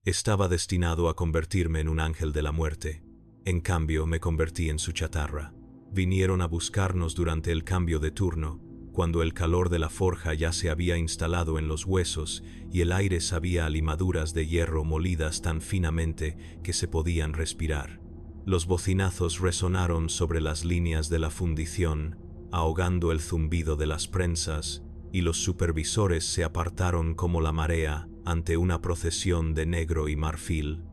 Estaba destinado a convertirme en un ángel de la muerte. En cambio, me convertí en su chatarra. Vinieron a buscarnos durante el cambio de turno, cuando el calor de la forja ya se había instalado en los huesos y el aire sabía a limaduras de hierro molidas tan finamente que se podían respirar. Los bocinazos resonaron sobre las líneas de la fundición, ahogando el zumbido de las prensas, y los supervisores se apartaron como la marea ante una procesión de negro y marfil.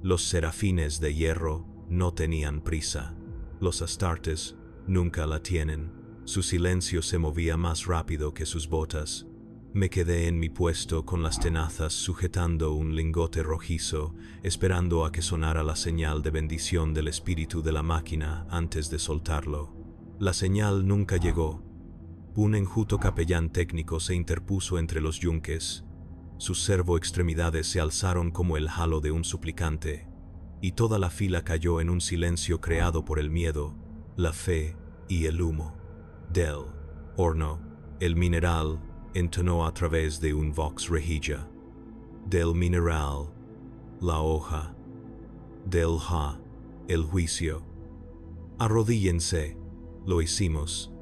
Los serafines de hierro no tenían prisa. Los astartes nunca la tienen. Su silencio se movía más rápido que sus botas. Me quedé en mi puesto con las tenazas sujetando un lingote rojizo, esperando a que sonara la señal de bendición del espíritu de la máquina antes de soltarlo. La señal nunca llegó. Un enjuto capellán técnico se interpuso entre los yunques. Sus servo-extremidades se alzaron como el halo de un suplicante, y toda la fila cayó en un silencio creado por el miedo, la fe y el humo. Del horno, el mineral entonó a través de un vox rejilla. Del mineral, la hoja. Del ha, el juicio. Arrodíllense, lo hicimos.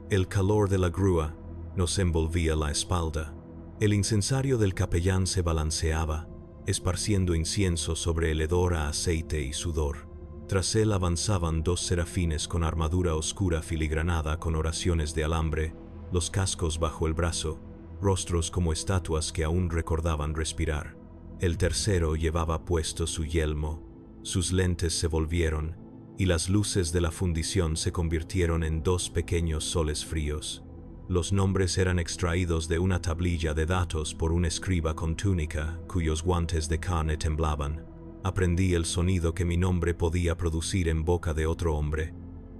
El calor de la grúa nos envolvía la espalda. El incensario del capellán se balanceaba, esparciendo incienso sobre el hedor a aceite y sudor. Tras él avanzaban dos serafines con armadura oscura filigranada con oraciones de alambre, los cascos bajo el brazo, rostros como estatuas que aún recordaban respirar. El tercero llevaba puesto su yelmo, sus lentes se volvieron, y las luces de la fundición se convirtieron en dos pequeños soles fríos. Los nombres eran extraídos de una tablilla de datos por un escriba con túnica, cuyos guantes de carne temblaban. Aprendí el sonido que mi nombre podía producir en boca de otro hombre.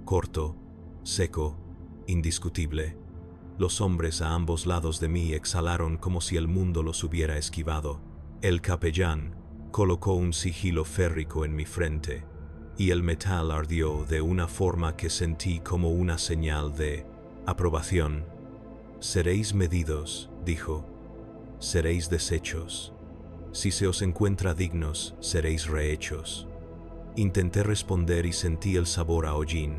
Corto, seco, indiscutible. Los hombres a ambos lados de mí exhalaron como si el mundo los hubiera esquivado. El capellán colocó un sigilo férrico en mi frente, y el metal ardió de una forma que sentí como una señal de aprobación. Seréis medidos, dijo. Seréis deshechos. Si se os encuentra dignos, seréis rehechos. Intenté responder y sentí el sabor a hollín.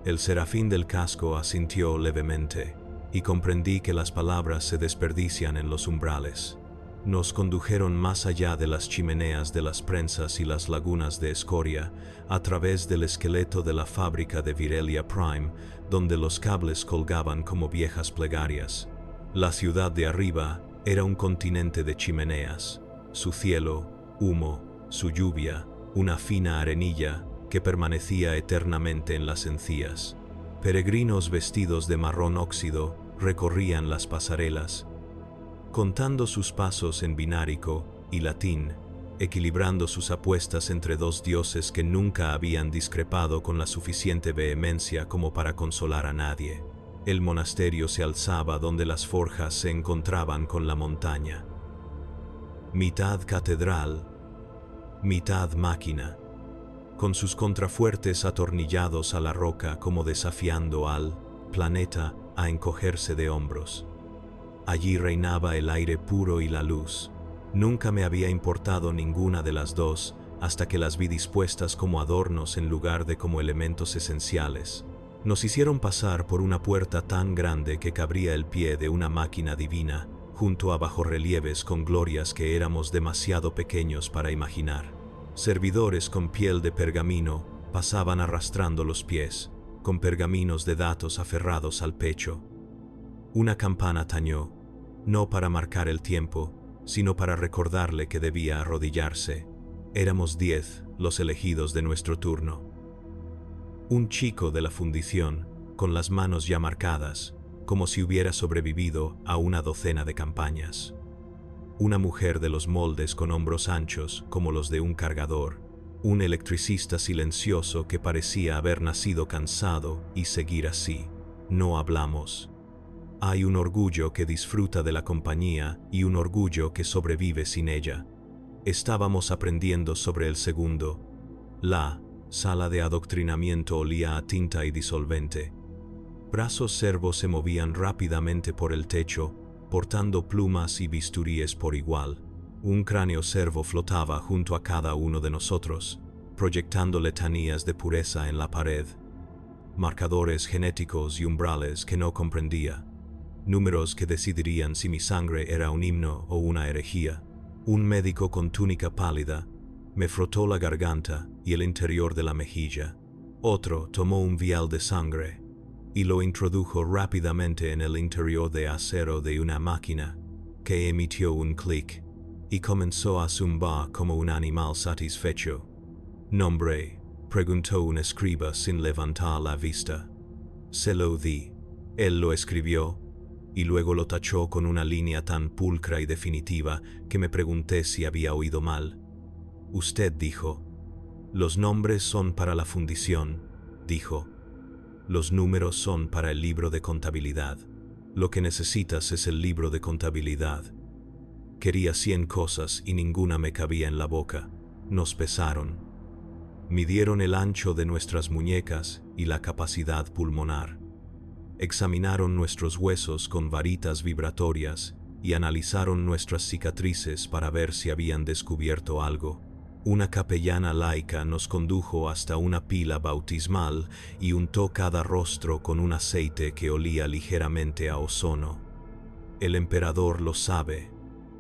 El serafín del casco asintió levemente, y comprendí que las palabras se desperdician en los umbrales. Nos condujeron más allá de las chimeneas de las prensas y las lagunas de escoria, a través del esqueleto de la fábrica de Virelia Prime, donde los cables colgaban como viejas plegarias. La ciudad de arriba era un continente de chimeneas, su cielo, humo, su lluvia, una fina arenilla que permanecía eternamente en las encías. Peregrinos vestidos de marrón óxido recorrían las pasarelas, contando sus pasos en binárico y latín, equilibrando sus apuestas entre dos dioses que nunca habían discrepado con la suficiente vehemencia como para consolar a nadie. El monasterio se alzaba donde las forjas se encontraban con la montaña. Mitad catedral, mitad máquina, con sus contrafuertes atornillados a la roca como desafiando al planeta a encogerse de hombros. Allí reinaba el aire puro y la luz. Nunca me había importado ninguna de las dos hasta que las vi dispuestas como adornos en lugar de como elementos esenciales. Nos hicieron pasar por una puerta tan grande que cabría el pie de una máquina divina, junto a bajorrelieves con glorias que éramos demasiado pequeños para imaginar. Servidores con piel de pergamino pasaban arrastrando los pies, con pergaminos de datos aferrados al pecho. Una campana tañó, no para marcar el tiempo, sino para recordarle que debía arrodillarse. Éramos 10 los elegidos de nuestro turno. Un chico de la fundición, con las manos ya marcadas, como si hubiera sobrevivido a una docena de campañas. Una mujer de los moldes con hombros anchos como los de un cargador. Un electricista silencioso que parecía haber nacido cansado y seguir así. No hablamos. Hay un orgullo que disfruta de la compañía y un orgullo que sobrevive sin ella. Estábamos aprendiendo sobre el segundo. La sala de adoctrinamiento olía a tinta y disolvente. Brazos servos se movían rápidamente por el techo, portando plumas y bisturíes por igual. Un cráneo cervo flotaba junto a cada uno de nosotros, proyectando letanías de pureza en la pared. Marcadores genéticos y umbrales que no comprendía. Números que decidirían si mi sangre era un himno o una herejía. Un médico con túnica pálida me frotó la garganta y el interior de la mejilla. Otro tomó un vial de sangre y lo introdujo rápidamente en el interior de acero de una máquina, que emitió un clic y comenzó a zumbar como un animal satisfecho. «¿Nombre?», preguntó un escriba sin levantar la vista. Se lo di. Él lo escribió y luego lo tachó con una línea tan pulcra y definitiva que me pregunté si había oído mal. «Usted dijo, los nombres son para la fundición», dijo. «Los números son para el libro de contabilidad. Lo que necesitas es el libro de contabilidad». Quería 100 cosas y ninguna me cabía en la boca. Nos pesaron. Midieron el ancho de nuestras muñecas y la capacidad pulmonar. Examinaron nuestros huesos con varitas vibratorias y analizaron nuestras cicatrices para ver si habían descubierto algo. Una capellana laica nos condujo hasta una pila bautismal y untó cada rostro con un aceite que olía ligeramente a ozono. «El emperador lo sabe»,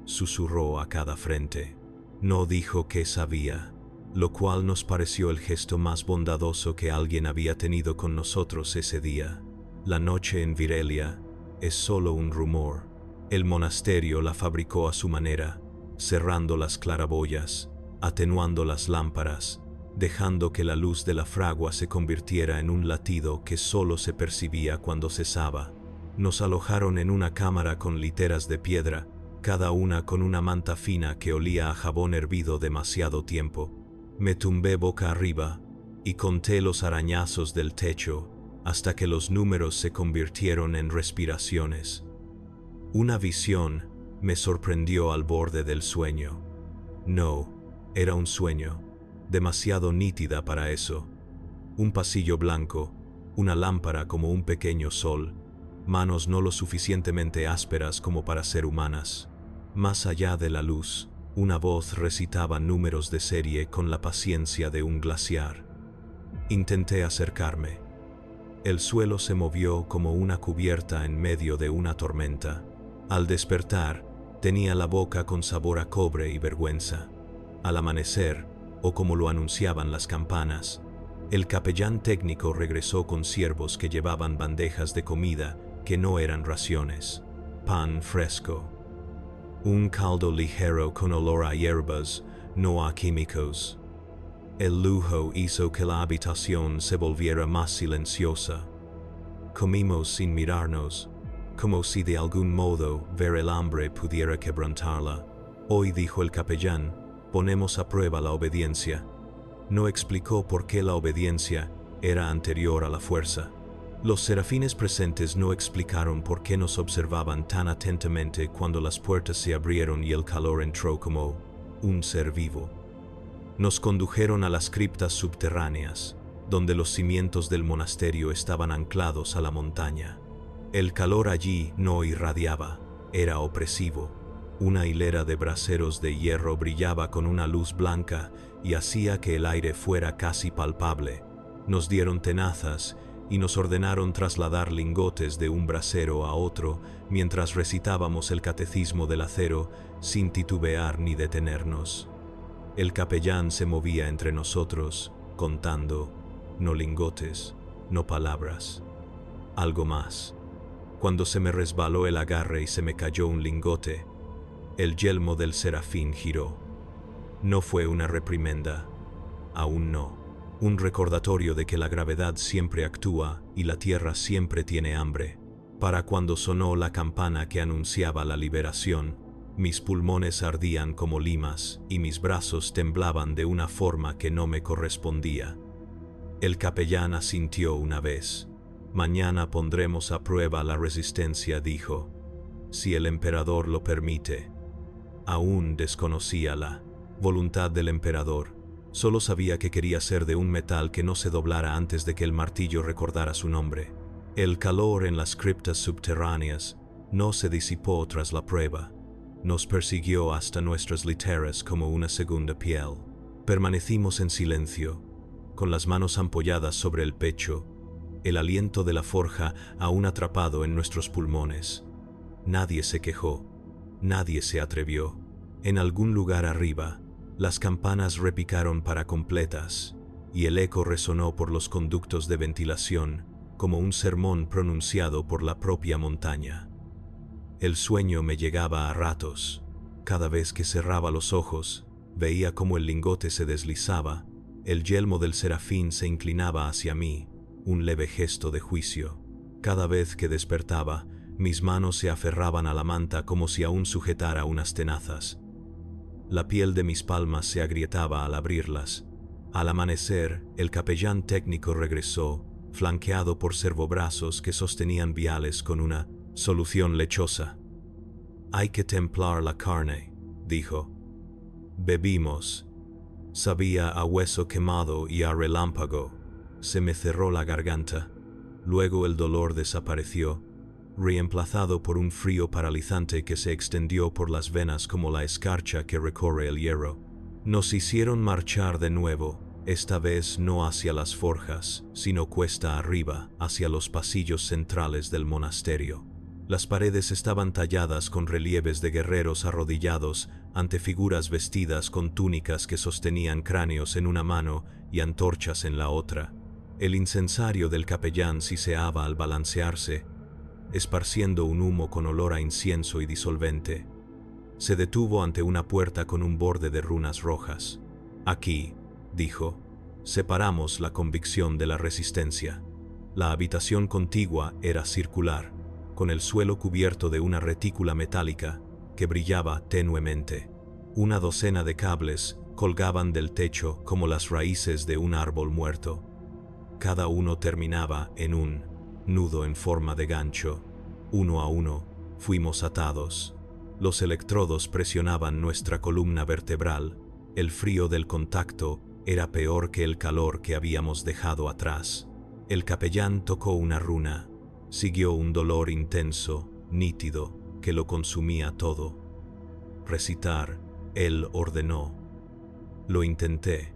susurró a cada frente. No dijo que sabía, lo cual nos pareció el gesto más bondadoso que alguien había tenido con nosotros ese día. La noche en Virelia es solo un rumor. El monasterio la fabricó a su manera, cerrando las claraboyas, atenuando las lámparas, dejando que la luz de la fragua se convirtiera en un latido que solo se percibía cuando cesaba. Nos alojaron en una cámara con literas de piedra, cada una con una manta fina que olía a jabón hervido demasiado tiempo. Me tumbé boca arriba y conté los arañazos del techo hasta que los números se convirtieron en respiraciones. Una visión me sorprendió al borde del sueño. No, era un sueño, demasiado nítida para eso. Un pasillo blanco, una lámpara como un pequeño sol, manos no lo suficientemente ásperas como para ser humanas. Más allá de la luz, una voz recitaba números de serie con la paciencia de un glaciar. Intenté acercarme. El suelo se movió como una cubierta en medio de una tormenta. Al despertar, tenía la boca con sabor a cobre y vergüenza. Al amanecer, o como lo anunciaban las campanas, el capellán técnico regresó con siervos que llevaban bandejas de comida que no eran raciones. Pan fresco. Un caldo ligero con olor a hierbas, no a químicos. El lujo hizo que la habitación se volviera más silenciosa. Comimos sin mirarnos, como si de algún modo ver el hambre pudiera quebrantarla. Hoy, dijo el capellán, ponemos a prueba la obediencia. No explicó por qué la obediencia era anterior a la fuerza. Los serafines presentes no explicaron por qué nos observaban tan atentamente cuando las puertas se abrieron y el calor entró como un ser vivo. Nos condujeron a las criptas subterráneas, donde los cimientos del monasterio estaban anclados a la montaña. El calor allí no irradiaba, era opresivo. Una hilera de braseros de hierro brillaba con una luz blanca y hacía que el aire fuera casi palpable. Nos dieron tenazas y nos ordenaron trasladar lingotes de un brasero a otro mientras recitábamos el catecismo del acero sin titubear ni detenernos. El capellán se movía entre nosotros, contando, no lingotes, no palabras, algo más. Cuando se me resbaló el agarre y se me cayó un lingote, el yelmo del serafín giró. No fue una reprimenda, aún no. Un recordatorio de que la gravedad siempre actúa y la tierra siempre tiene hambre. Para cuando sonó la campana que anunciaba la liberación, mis pulmones ardían como limas y mis brazos temblaban de una forma que no me correspondía. El capellán asintió una vez. Mañana pondremos a prueba la resistencia, dijo, si el emperador lo permite. Aún desconocía la voluntad del emperador. Solo sabía que quería ser de un metal que no se doblara antes de que el martillo recordara su nombre. El calor en las criptas subterráneas no se disipó tras la prueba. Nos persiguió hasta nuestras literas como una segunda piel. Permanecimos en silencio, con las manos ampolladas sobre el pecho, el aliento de la forja aún atrapado en nuestros pulmones. Nadie se quejó, nadie se atrevió. En algún lugar arriba, las campanas repicaron para completas, y el eco resonó por los conductos de ventilación como un sermón pronunciado por la propia montaña. El sueño me llegaba a ratos. Cada vez que cerraba los ojos, veía cómo el lingote se deslizaba, el yelmo del serafín se inclinaba hacia mí, un leve gesto de juicio. Cada vez que despertaba, mis manos se aferraban a la manta como si aún sujetara unas tenazas. La piel de mis palmas se agrietaba al abrirlas. Al amanecer, el capellán técnico regresó, flanqueado por servobrazos que sostenían viales con una solución lechosa. «Hay que templar la carne», dijo. Bebimos. Sabía a hueso quemado y a relámpago. Se me cerró la garganta. Luego el dolor desapareció, reemplazado por un frío paralizante que se extendió por las venas como la escarcha que recorre el hierro. Nos hicieron marchar de nuevo, esta vez no hacia las forjas, sino cuesta arriba, hacia los pasillos centrales del monasterio. Las paredes estaban talladas con relieves de guerreros arrodillados ante figuras vestidas con túnicas que sostenían cráneos en una mano y antorchas en la otra. El incensario del capellán siseaba al balancearse, esparciendo un humo con olor a incienso y disolvente. Se detuvo ante una puerta con un borde de runas rojas. «Aquí», dijo, «separamos la convicción de la resistencia». La habitación contigua era circular, con el suelo cubierto de una retícula metálica que brillaba tenuemente. Una docena de cables colgaban del techo como las raíces de un árbol muerto. Cada uno terminaba en un nudo en forma de gancho. Uno a uno fuimos atados. Los electrodos presionaban nuestra columna vertebral. El frío del contacto era peor que el calor que habíamos dejado atrás. El capellán tocó una runa. Siguió un dolor intenso, nítido, que lo consumía todo. Recitar, él ordenó. Lo intenté.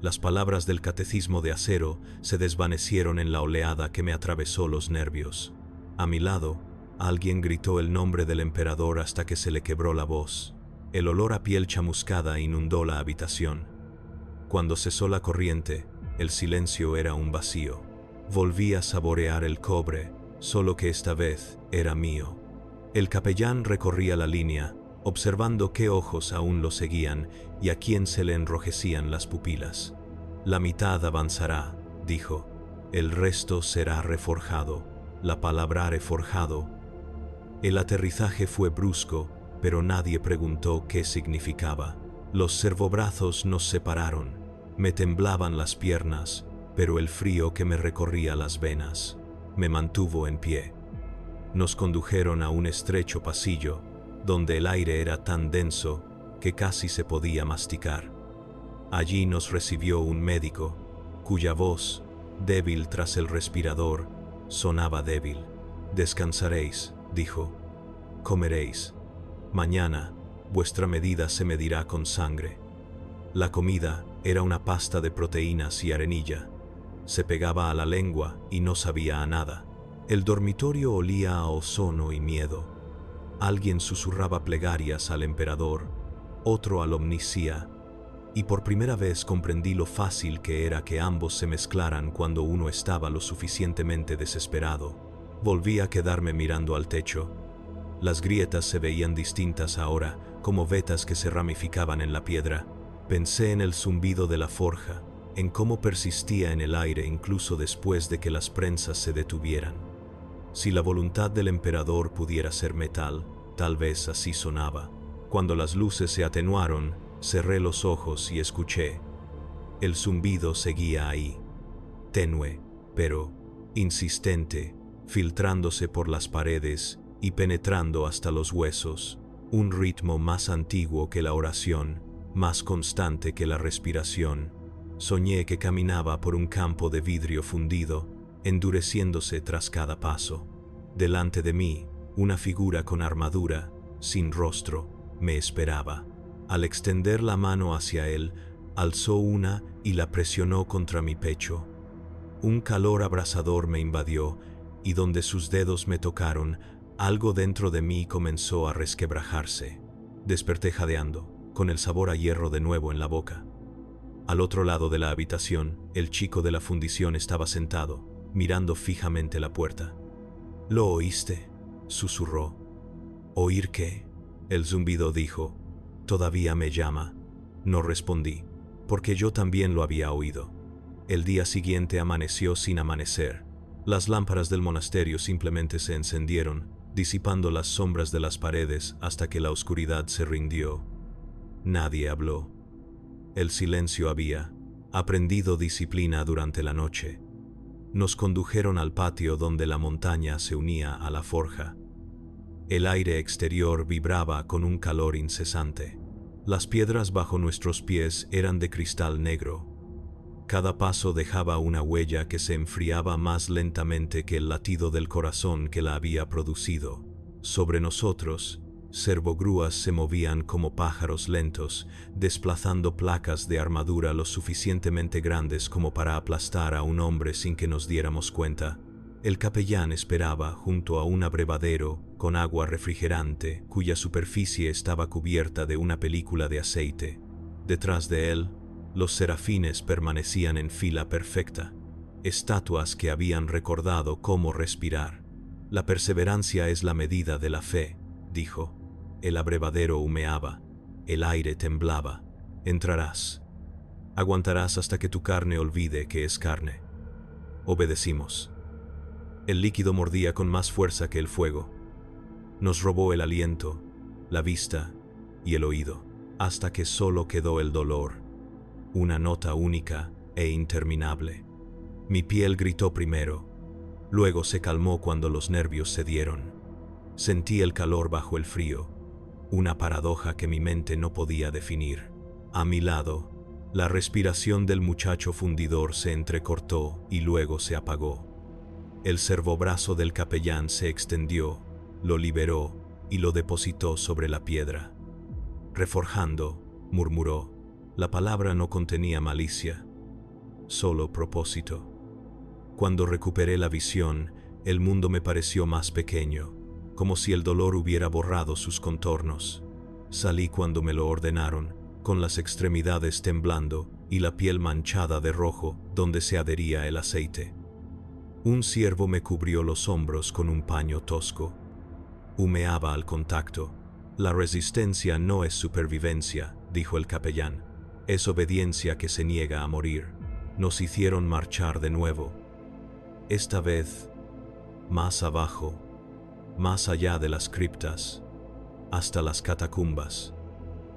Las palabras del catecismo de acero se desvanecieron en la oleada que me atravesó los nervios. A mi lado, alguien gritó el nombre del emperador hasta que se le quebró la voz. El olor a piel chamuscada inundó la habitación. Cuando cesó la corriente, el silencio era un vacío. Volví a saborear el cobre, solo que esta vez era mío. El capellán recorría la línea, observando qué ojos aún lo seguían y a quién se le enrojecían las pupilas. «La mitad avanzará», dijo. «El resto será reforjado». La palabra reforjado. El aterrizaje fue brusco, pero nadie preguntó qué significaba. Los servobrazos nos separaron. Me temblaban las piernas, pero el frío que me recorría las venas me mantuvo en pie. Nos condujeron a un estrecho pasillo, donde el aire era tan denso que casi se podía masticar. Allí nos recibió un médico, cuya voz, débil tras el respirador, sonaba débil. «Descansaréis», dijo. «Comeréis. Mañana, vuestra medida se medirá con sangre». La comida era una pasta de proteínas y arenilla. Se pegaba a la lengua y no sabía a nada. El dormitorio olía a ozono y miedo. Alguien susurraba plegarias al emperador, otro al omniscía, y por primera vez comprendí lo fácil que era que ambos se mezclaran cuando uno estaba lo suficientemente desesperado. Volví a quedarme mirando al techo. Las grietas se veían distintas ahora, como vetas que se ramificaban en la piedra. Pensé en el zumbido de la forja, en cómo persistía en el aire incluso después de que las prensas se detuvieran. Si la voluntad del emperador pudiera ser metal, tal vez así sonaba. Cuando las luces se atenuaron, cerré los ojos y escuché. El zumbido seguía ahí, tenue, pero insistente, filtrándose por las paredes y penetrando hasta los huesos. Un ritmo más antiguo que la oración, más constante que la respiración. Soñé que caminaba por un campo de vidrio fundido, endureciéndose tras cada paso. Delante de mí, una figura con armadura, sin rostro, me esperaba. Al extender la mano hacia él, alzó una y la presionó contra mi pecho. Un calor abrasador me invadió, y donde sus dedos me tocaron, algo dentro de mí comenzó a resquebrajarse. Desperté jadeando, con el sabor a hierro de nuevo en la boca. Al otro lado de la habitación, el chico de la fundición estaba sentado, mirando fijamente la puerta. «¿Lo oíste?», susurró. «¿Oír qué?», el zumbido dijo. «Todavía me llama». No respondí, porque yo también lo había oído. El día siguiente amaneció sin amanecer. Las lámparas del monasterio simplemente se encendieron, disipando las sombras de las paredes hasta que la oscuridad se rindió. Nadie habló. El silencio había aprendido disciplina durante la noche. Nos condujeron al patio donde la montaña se unía a la forja. El aire exterior vibraba con un calor incesante. Las piedras bajo nuestros pies eran de cristal negro. Cada paso dejaba una huella que se enfriaba más lentamente que el latido del corazón que la había producido. Sobre nosotros, servogrúas se movían como pájaros lentos, desplazando placas de armadura lo suficientemente grandes como para aplastar a un hombre sin que nos diéramos cuenta. El capellán esperaba junto a un abrevadero con agua refrigerante, cuya superficie estaba cubierta de una película de aceite. Detrás de él, los serafines permanecían en fila perfecta, estatuas que habían recordado cómo respirar. «La perseverancia es la medida de la fe», dijo. El abrevadero humeaba, el aire temblaba. «Entrarás. Aguantarás hasta que tu carne olvide que es carne». Obedecimos. El líquido mordía con más fuerza que el fuego. Nos robó el aliento, la vista y el oído, hasta que solo quedó el dolor, una nota única e interminable. Mi piel gritó primero, luego se calmó cuando los nervios cedieron. Sentí el calor bajo el frío, una paradoja que mi mente no podía definir. A mi lado, la respiración del muchacho fundidor se entrecortó y luego se apagó. El servobrazo del capellán se extendió, lo liberó y lo depositó sobre la piedra. «Reforjando», murmuró. La palabra no contenía malicia, solo propósito. Cuando recuperé la visión, el mundo me pareció más pequeño, como si el dolor hubiera borrado sus contornos. Salí cuando me lo ordenaron, con las extremidades temblando y la piel manchada de rojo donde se adhería el aceite. Un ciervo me cubrió los hombros con un paño tosco. Humeaba al contacto. «La resistencia no es supervivencia», dijo el capellán. «Es obediencia que se niega a morir». Nos hicieron marchar de nuevo. Esta vez, más abajo, más allá de las criptas, hasta las catacumbas,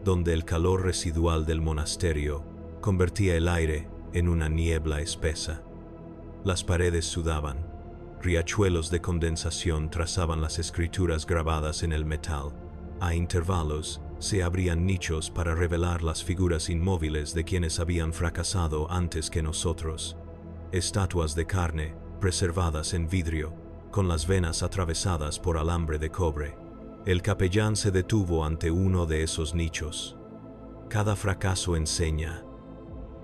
donde el calor residual del monasterio convertía el aire en una niebla espesa. Las paredes sudaban, riachuelos de condensación trazaban las escrituras grabadas en el metal. A intervalos se abrían nichos para revelar las figuras inmóviles de quienes habían fracasado antes que nosotros. Estatuas de carne, preservadas en vidrio, con las venas atravesadas por alambre de cobre. El capellán se detuvo ante uno de esos nichos. «Cada fracaso enseña»,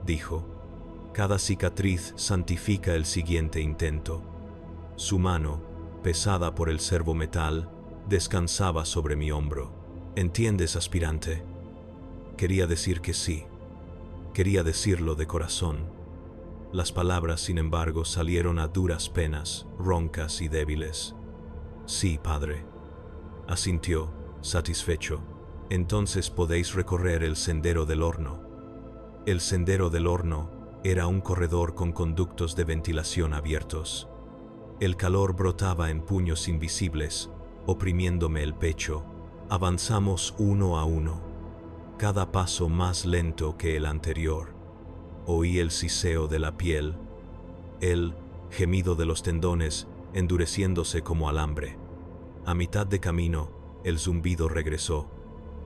dijo. «Cada cicatriz santifica el siguiente intento». Su mano, pesada por el servometal, descansaba sobre mi hombro. «¿Entiendes, aspirante?». Quería decir que sí. Quería decirlo de corazón. Las palabras, sin embargo, salieron a duras penas, roncas y débiles. «Sí, padre», asintió, satisfecho. «Entonces podéis recorrer el sendero del horno». El sendero del horno era un corredor con conductos de ventilación abiertos. El calor brotaba en puños invisibles, oprimiéndome el pecho. Avanzamos uno a uno, cada paso más lento que el anterior. Oí el siseo de la piel, el gemido de los tendones endureciéndose como alambre. A mitad de camino, el zumbido regresó,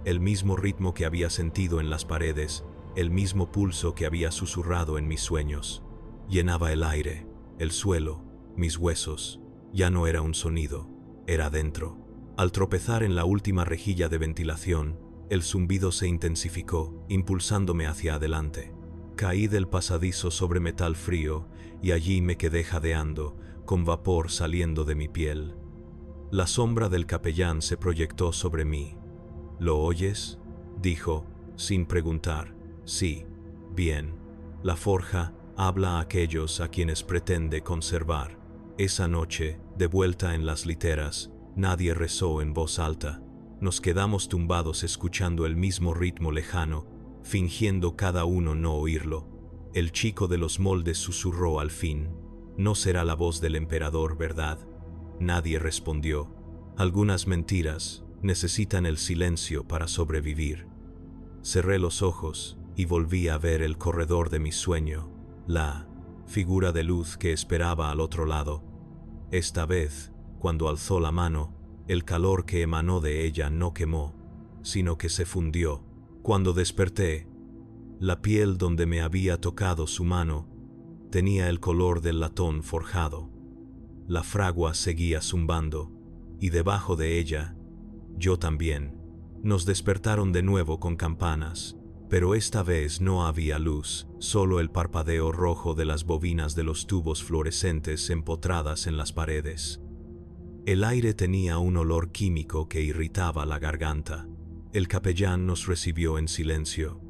el mismo ritmo que había sentido en las paredes, el mismo pulso que había susurrado en mis sueños. Llenaba el aire, el suelo, mis huesos. Ya no era un sonido, era dentro. Al tropezar en la última rejilla de ventilación, el zumbido se intensificó, impulsándome hacia adelante. Caí del pasadizo sobre metal frío y allí me quedé jadeando, con vapor saliendo de mi piel. La sombra del capellán se proyectó sobre mí. ¿Lo oyes?, dijo, sin preguntar. Sí. Bien. La forja habla a aquellos a quienes pretende conservar. Esa noche, de vuelta en las literas, nadie rezó en voz alta. Nos quedamos tumbados escuchando el mismo ritmo lejano, fingiendo cada uno no oírlo. El chico de los moldes susurró al fin: «No será la voz del emperador, ¿verdad?». Nadie respondió. Algunas mentiras necesitan el silencio para sobrevivir. Cerré los ojos y volví a ver el corredor de mi sueño, la figura de luz que esperaba al otro lado. Esta vez, cuando alzó la mano, el calor que emanó de ella no quemó, sino que se fundió. Cuando desperté, la piel donde me había tocado su mano tenía el color del latón forjado. La fragua seguía zumbando, y debajo de ella, yo también. Nos despertaron de nuevo con campanas, pero esta vez no había luz, solo el parpadeo rojo de las bobinas de los tubos fluorescentes empotradas en las paredes. El aire tenía un olor químico que irritaba la garganta. El capellán nos recibió en silencio.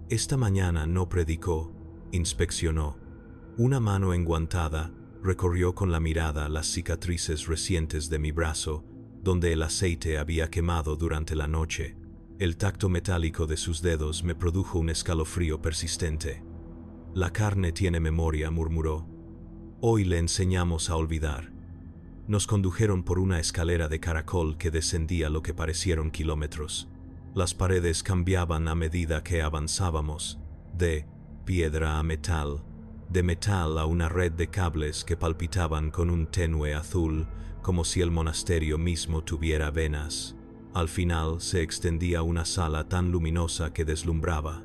Esta mañana no predicó, inspeccionó. Una mano enguantada recorrió con la mirada las cicatrices recientes de mi brazo, donde el aceite había quemado durante la noche. El tacto metálico de sus dedos me produjo un escalofrío persistente. «La carne tiene memoria», murmuró. «Hoy le enseñamos a olvidar». Nos condujeron por una escalera de caracol que descendía lo que parecieron kilómetros. Las paredes cambiaban a medida que avanzábamos, de piedra a metal, de metal a una red de cables que palpitaban con un tenue azul, como si el monasterio mismo tuviera venas. Al final se extendía una sala tan luminosa que deslumbraba.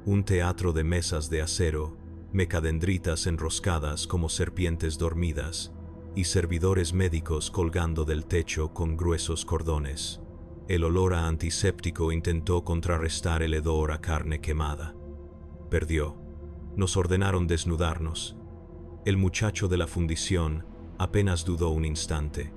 Un teatro de mesas de acero, mecadendritas enroscadas como serpientes dormidas, y servidores médicos colgando del techo con gruesos cordones. El olor a antiséptico intentó contrarrestar el hedor a carne quemada. Perdió. Nos ordenaron desnudarnos. El muchacho de la fundición apenas dudó un instante.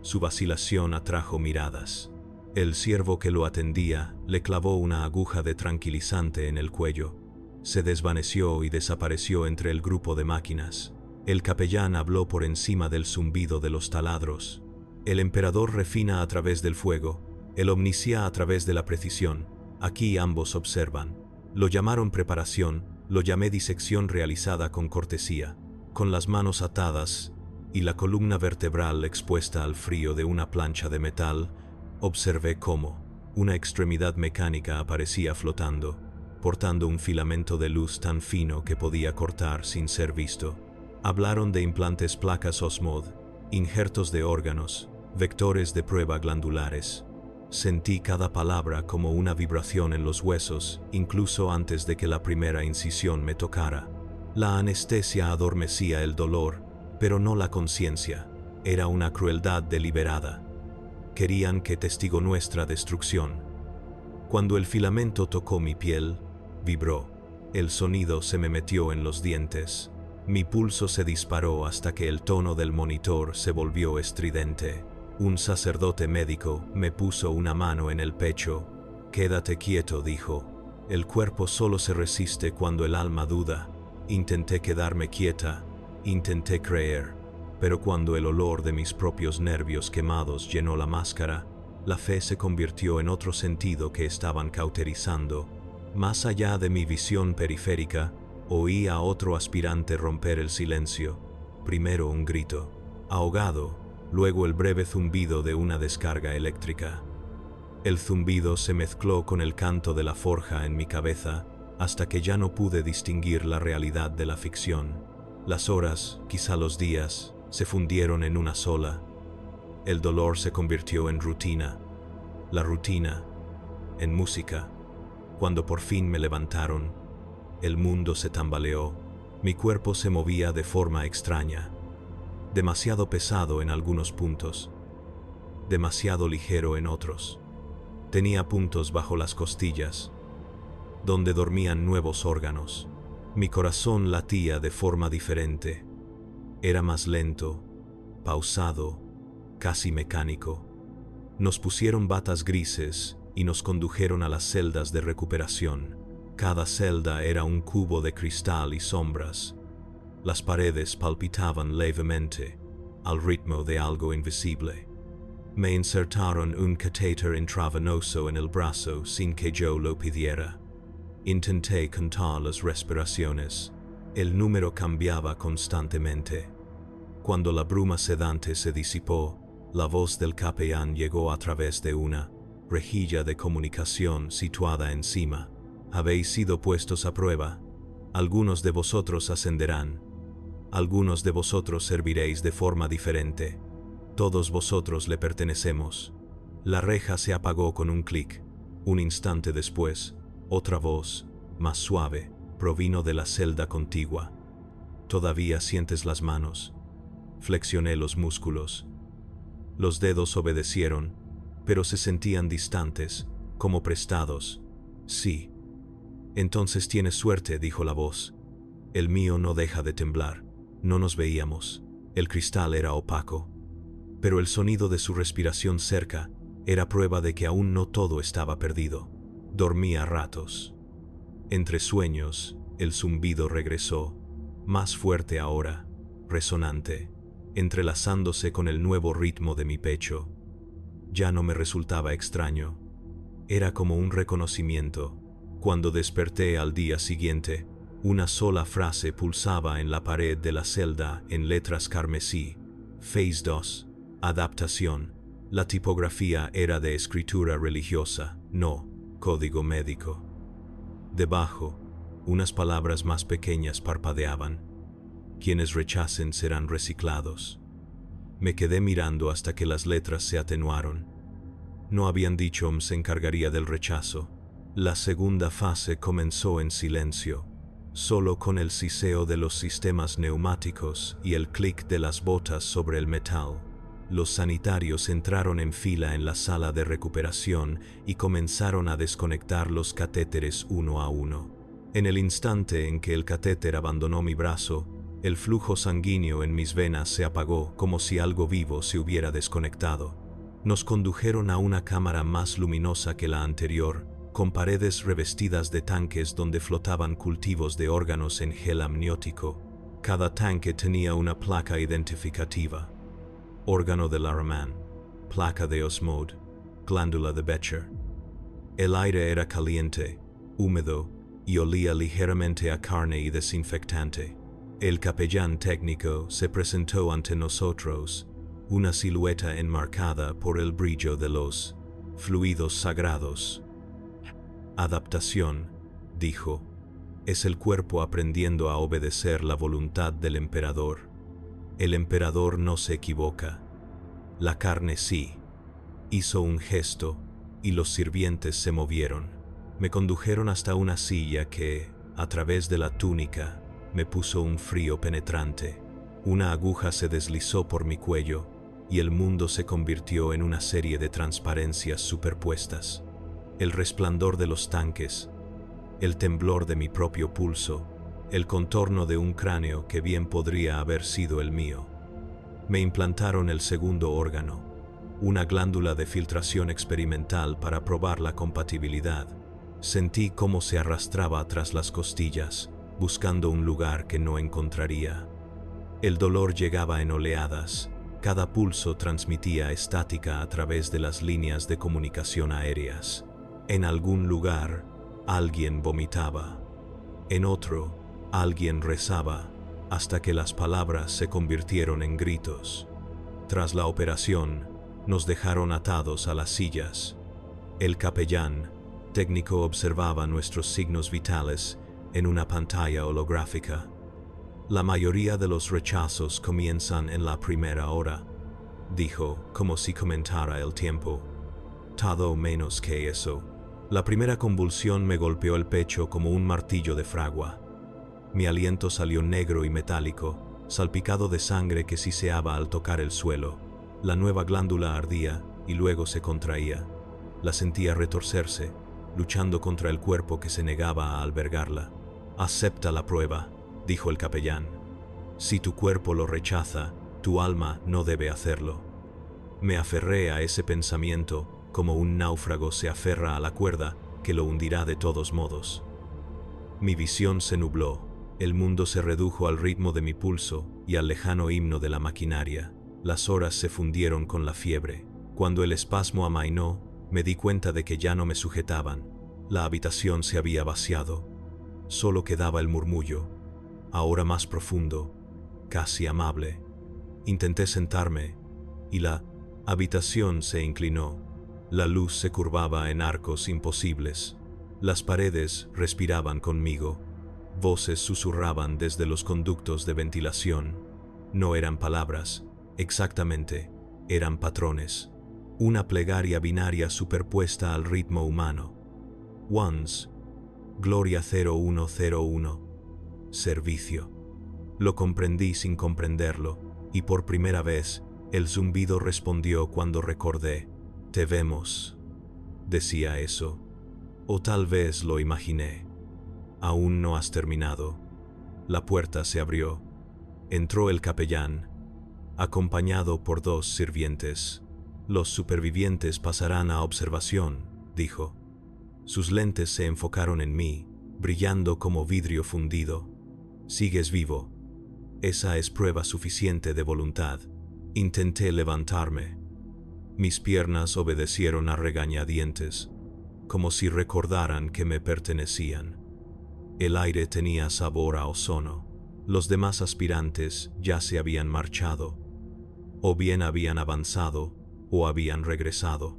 Su vacilación atrajo miradas. El siervo que lo atendía le clavó una aguja de tranquilizante en el cuello. Se desvaneció y desapareció entre el grupo de máquinas. El capellán habló por encima del zumbido de los taladros. El emperador refina a través del fuego, el omniscia a través de la precisión. Aquí ambos observan. Lo llamaron preparación, lo llamé disección realizada con cortesía. Con las manos atadas y la columna vertebral expuesta al frío de una plancha de metal, observé cómo una extremidad mecánica aparecía flotando, portando un filamento de luz tan fino que podía cortar sin ser visto. Hablaron de implantes placas Osmod, injertos de órganos, vectores de prueba glandulares. Sentí cada palabra como una vibración en los huesos, incluso antes de que la primera incisión me tocara. La anestesia adormecía el dolor, pero no la conciencia. Era una crueldad deliberada. Querían que testigo nuestra destrucción. Cuando el filamento tocó mi piel, vibró. El sonido se me metió en los dientes. Mi pulso se disparó hasta que el tono del monitor se volvió estridente. Un sacerdote médico me puso una mano en el pecho. «Quédate quieto», dijo. «El cuerpo solo se resiste cuando el alma duda». Intenté quedarme quieta, intenté creer, pero cuando el olor de mis propios nervios quemados llenó la máscara, la fe se convirtió en otro sentido que estaban cauterizando. Más allá de mi visión periférica, oí a otro aspirante romper el silencio. Primero un grito, ahogado, luego el breve zumbido de una descarga eléctrica. El zumbido se mezcló con el canto de la forja en mi cabeza, hasta que ya no pude distinguir la realidad de la ficción. Las horas, quizá los días, se fundieron en una sola. El dolor se convirtió en rutina. La rutina, en música. Cuando por fin me levantaron, el mundo se tambaleó. Mi cuerpo se movía de forma extraña, demasiado pesado en algunos puntos. demasiado ligero en otros. Tenía puntos bajo las costillas, donde dormían nuevos órganos. Mi corazón latía de forma diferente. Era más lento, pausado, casi mecánico. Nos pusieron batas grises y nos condujeron a las celdas de recuperación. Cada celda era un cubo de cristal y sombras. Las paredes palpitaban levemente, al ritmo de algo invisible. Me insertaron un catéter intravenoso en el brazo sin que yo lo pidiera. Intenté contar las respiraciones. El número cambiaba constantemente. Cuando la bruma sedante se disipó, la voz del capellán llegó a través de una rejilla de comunicación situada encima. Habéis sido puestos a prueba. Algunos de vosotros ascenderán. Algunos de vosotros serviréis de forma diferente. Todos vosotros le pertenecemos. La reja se apagó con un clic. Un instante después, otra voz, más suave, provino de la celda contigua. ¿Todavía sientes las manos? Flexioné los músculos. Los dedos obedecieron, pero se sentían distantes, como prestados. Sí. Entonces tienes suerte, dijo la voz. El mío no deja de temblar. No nos veíamos. El cristal era opaco. Pero el sonido de su respiración cerca era prueba de que aún no todo estaba perdido. Dormí a ratos. Entre sueños, el zumbido regresó, más fuerte ahora, resonante, entrelazándose con el nuevo ritmo de mi pecho. Ya no me resultaba extraño. Era como un reconocimiento. Cuando desperté al día siguiente, una sola frase pulsaba en la pared de la celda en letras carmesí. Phase 2. Adaptación. La tipografía era de escritura religiosa, no código médico. Debajo, unas palabras más pequeñas parpadeaban. Quienes rechacen serán reciclados. Me quedé mirando hasta que las letras se atenuaron. No habían dicho se encargaría del rechazo. La segunda fase comenzó en silencio, solo con el siseo de los sistemas neumáticos y el clic de las botas sobre el metal. Los sanitarios entraron en fila en la sala de recuperación y comenzaron a desconectar los catéteres uno a uno. En el instante en que el catéter abandonó mi brazo, el flujo sanguíneo en mis venas se apagó como si algo vivo se hubiera desconectado. Nos condujeron a una cámara más luminosa que la anterior, con paredes revestidas de tanques donde flotaban cultivos de órganos en gel amniótico. Cada tanque tenía una placa identificativa. Órgano de Laraman, placa de Osmode, glándula de Becher. El aire era caliente, húmedo, y olía ligeramente a carne y desinfectante. El capellán técnico se presentó ante nosotros, una silueta enmarcada por el brillo de los fluidos sagrados. Adaptación, dijo, es el cuerpo aprendiendo a obedecer la voluntad del emperador. El emperador no se equivoca. La carne sí. Hizo un gesto, y los sirvientes se movieron. Me condujeron hasta una silla que, a través de la túnica, me puso un frío penetrante. Una aguja se deslizó por mi cuello, y el mundo se convirtió en una serie de transparencias superpuestas. El resplandor de los tanques, el temblor de mi propio pulso, el contorno de un cráneo que bien podría haber sido el mío. Me implantaron el segundo órgano, una glándula de filtración experimental para probar la compatibilidad. Sentí cómo se arrastraba tras las costillas, buscando un lugar que no encontraría. El dolor llegaba en oleadas. Cada pulso transmitía estática a través de las líneas de comunicación aéreas. En algún lugar, alguien vomitaba. En otro, alguien rezaba, hasta que las palabras se convirtieron en gritos. Tras la operación, nos dejaron atados a las sillas. El capellán técnico observaba nuestros signos vitales en una pantalla holográfica. La mayoría de los rechazos comienzan en la primera hora, dijo, como si comentara el tiempo. Todo menos que eso. La primera convulsión me golpeó el pecho como un martillo de fragua. Mi aliento salió negro y metálico, salpicado de sangre que siseaba al tocar el suelo. La nueva glándula ardía, y luego se contraía. La sentía retorcerse, luchando contra el cuerpo que se negaba a albergarla. «Acepta la prueba», dijo el capellán. «Si tu cuerpo lo rechaza, tu alma no debe hacerlo». Me aferré a ese pensamiento como un náufrago se aferra a la cuerda que lo hundirá de todos modos. Mi visión se nubló, el mundo se redujo al ritmo de mi pulso y al lejano himno de la maquinaria. Las horas se fundieron con la fiebre. Cuando el espasmo amainó, me di cuenta de que ya no me sujetaban. La habitación se había vaciado. Solo quedaba el murmullo, ahora más profundo, casi amable. Intenté sentarme, y la habitación se inclinó. La luz se curvaba en arcos imposibles. Las paredes respiraban conmigo. Voces susurraban desde los conductos de ventilación. No eran palabras, exactamente, eran patrones. Una plegaria binaria superpuesta al ritmo humano. Once, Gloria 0101, servicio. Lo comprendí sin comprenderlo, y por primera vez, el zumbido respondió cuando recordé. «Te vemos», decía eso. O tal vez lo imaginé. «Aún no has terminado». La puerta se abrió. Entró el capellán, acompañado por 2 sirvientes. «Los supervivientes pasarán a observación», dijo. Sus lentes se enfocaron en mí, brillando como vidrio fundido. «Sigues vivo. Esa es prueba suficiente de voluntad». Intenté levantarme. Mis piernas obedecieron a regañadientes, como si recordaran que me pertenecían. El aire tenía sabor a ozono. Los demás aspirantes ya se habían marchado, o bien habían avanzado, o habían regresado.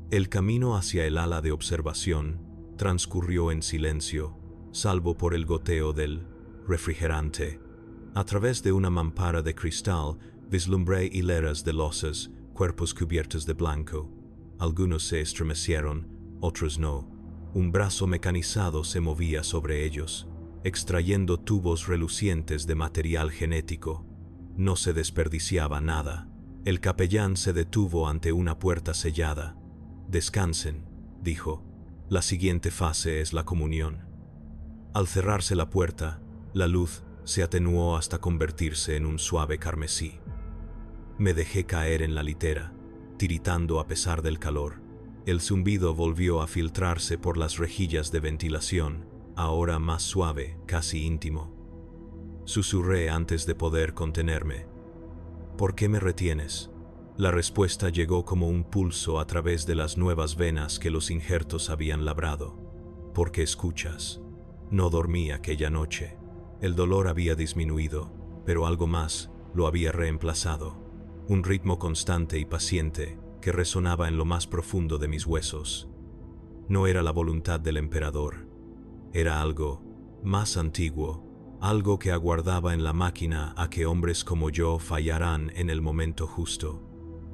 El camino hacia el ala de observación transcurrió en silencio, salvo por el goteo del refrigerante. A través de una mampara de cristal vislumbré hileras de losas, cuerpos cubiertos de blanco. Algunos se estremecieron, otros no. Un brazo mecanizado se movía sobre ellos, extrayendo tubos relucientes de material genético. No se desperdiciaba nada. El capellán se detuvo ante una puerta sellada. «Descansen», dijo. «La siguiente fase es la comunión». Al cerrarse la puerta, la luz se atenuó hasta convertirse en un suave carmesí. Me dejé caer en la litera, tiritando a pesar del calor. El zumbido volvió a filtrarse por las rejillas de ventilación, ahora más suave, casi íntimo. Susurré antes de poder contenerme. «¿Por qué me retienes?» La respuesta llegó como un pulso a través de las nuevas venas que los injertos habían labrado. «Porque escuchas». No dormí aquella noche. El dolor había disminuido, pero algo más lo había reemplazado. Un ritmo constante y paciente que resonaba en lo más profundo de mis huesos. No era la voluntad del emperador. Era algo más antiguo, algo que aguardaba en la máquina a que hombres como yo fallarán en el momento justo.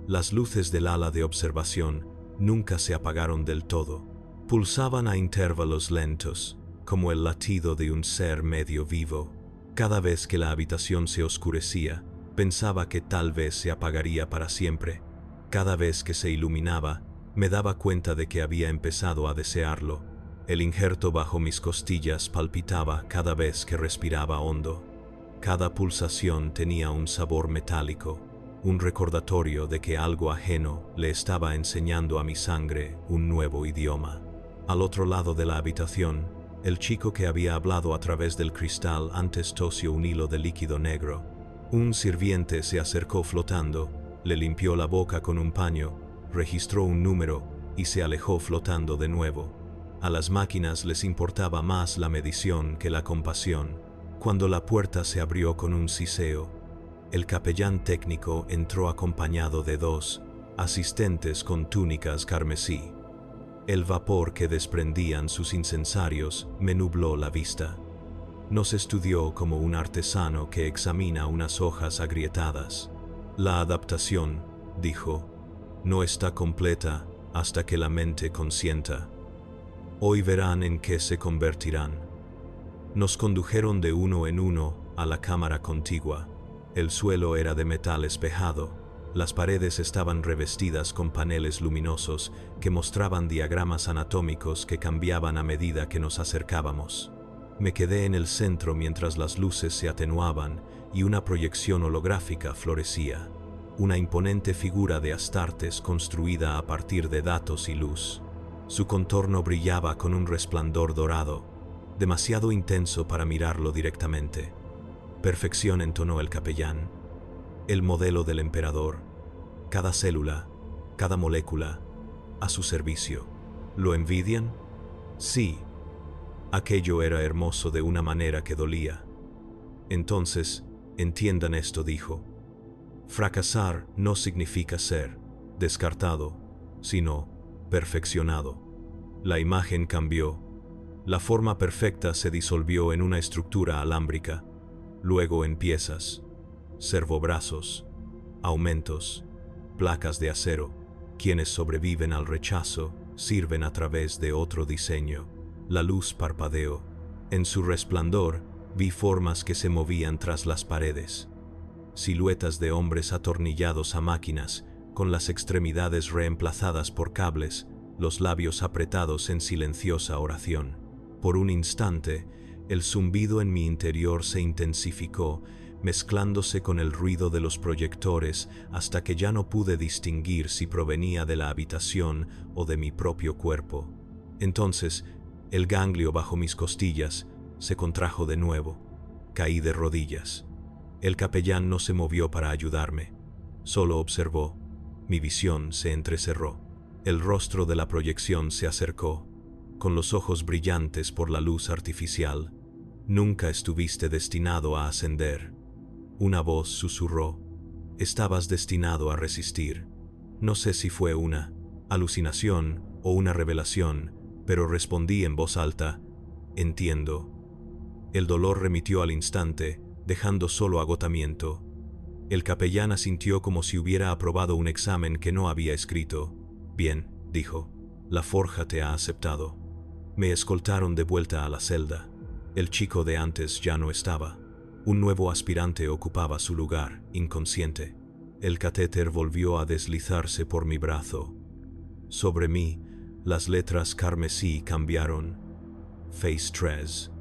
Las luces del ala de observación nunca se apagaron del todo. Pulsaban a intervalos lentos, como el latido de un ser medio vivo. Cada vez que la habitación se oscurecía, pensaba que tal vez se apagaría para siempre. Cada vez que se iluminaba, me daba cuenta de que había empezado a desearlo. El injerto bajo mis costillas palpitaba cada vez que respiraba hondo. Cada pulsación tenía un sabor metálico, un recordatorio de que algo ajeno le estaba enseñando a mi sangre un nuevo idioma. Al otro lado de la habitación, el chico que había hablado a través del cristal antes tosió un hilo de líquido negro. Un sirviente se acercó flotando, le limpió la boca con un paño, registró un número y se alejó flotando de nuevo. A las máquinas les importaba más la medición que la compasión. Cuando la puerta se abrió con un siseo, el capellán técnico entró acompañado de 2 asistentes con túnicas carmesí. El vapor que desprendían sus incensarios me nubló la vista. Nos estudió como un artesano que examina unas hojas agrietadas. «La adaptación», dijo, «no está completa hasta que la mente consienta. Hoy verán en qué se convertirán». Nos condujeron de uno en uno a la cámara contigua. El suelo era de metal espejado, Las paredes estaban revestidas con paneles luminosos que mostraban diagramas anatómicos que cambiaban a medida que nos acercábamos. Me quedé en el centro mientras las luces se atenuaban y una proyección holográfica florecía. Una imponente figura de Astartes construida a partir de datos y luz. Su contorno brillaba con un resplandor dorado, demasiado intenso para mirarlo directamente. Perfección, entonó el capellán. El modelo del emperador. Cada célula, cada molécula, a su servicio. ¿Lo envidian? Sí. Aquello era hermoso de una manera que dolía. Entonces, entiendan esto, dijo. Fracasar no significa ser descartado, sino perfeccionado. La imagen cambió. La forma perfecta se disolvió en una estructura alámbrica, luego en piezas, servobrazos, aumentos, placas de acero. Quienes sobreviven al rechazo sirven a través de otro diseño. La luz parpadeó. En su resplandor vi formas que se movían tras las paredes. Siluetas de hombres atornillados a máquinas, con las extremidades reemplazadas por cables, los labios apretados en silenciosa oración. Por un instante, el zumbido en mi interior se intensificó, mezclándose con el ruido de los proyectores hasta que ya no pude distinguir si provenía de la habitación o de mi propio cuerpo. Entonces, el ganglio bajo mis costillas se contrajo de nuevo. Caí de rodillas. El capellán no se movió para ayudarme, solo observó. Mi visión se entrecerró. El rostro de la proyección se acercó, con los ojos brillantes por la luz artificial. Nunca estuviste destinado a ascender. Una voz susurró. Estabas destinado a resistir. No sé si fue una alucinación o una revelación, pero respondí en voz alta, entiendo. El dolor remitió al instante, dejando solo agotamiento. El capellán asintió como si hubiera aprobado un examen que no había escrito. Bien, dijo, la forja te ha aceptado. Me escoltaron de vuelta a la celda. El chico de antes ya no estaba. Un nuevo aspirante ocupaba su lugar, inconsciente. El catéter volvió a deslizarse por mi brazo. Sobre mí, las letras carmesí cambiaron. Phase 3.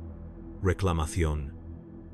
Reclamación.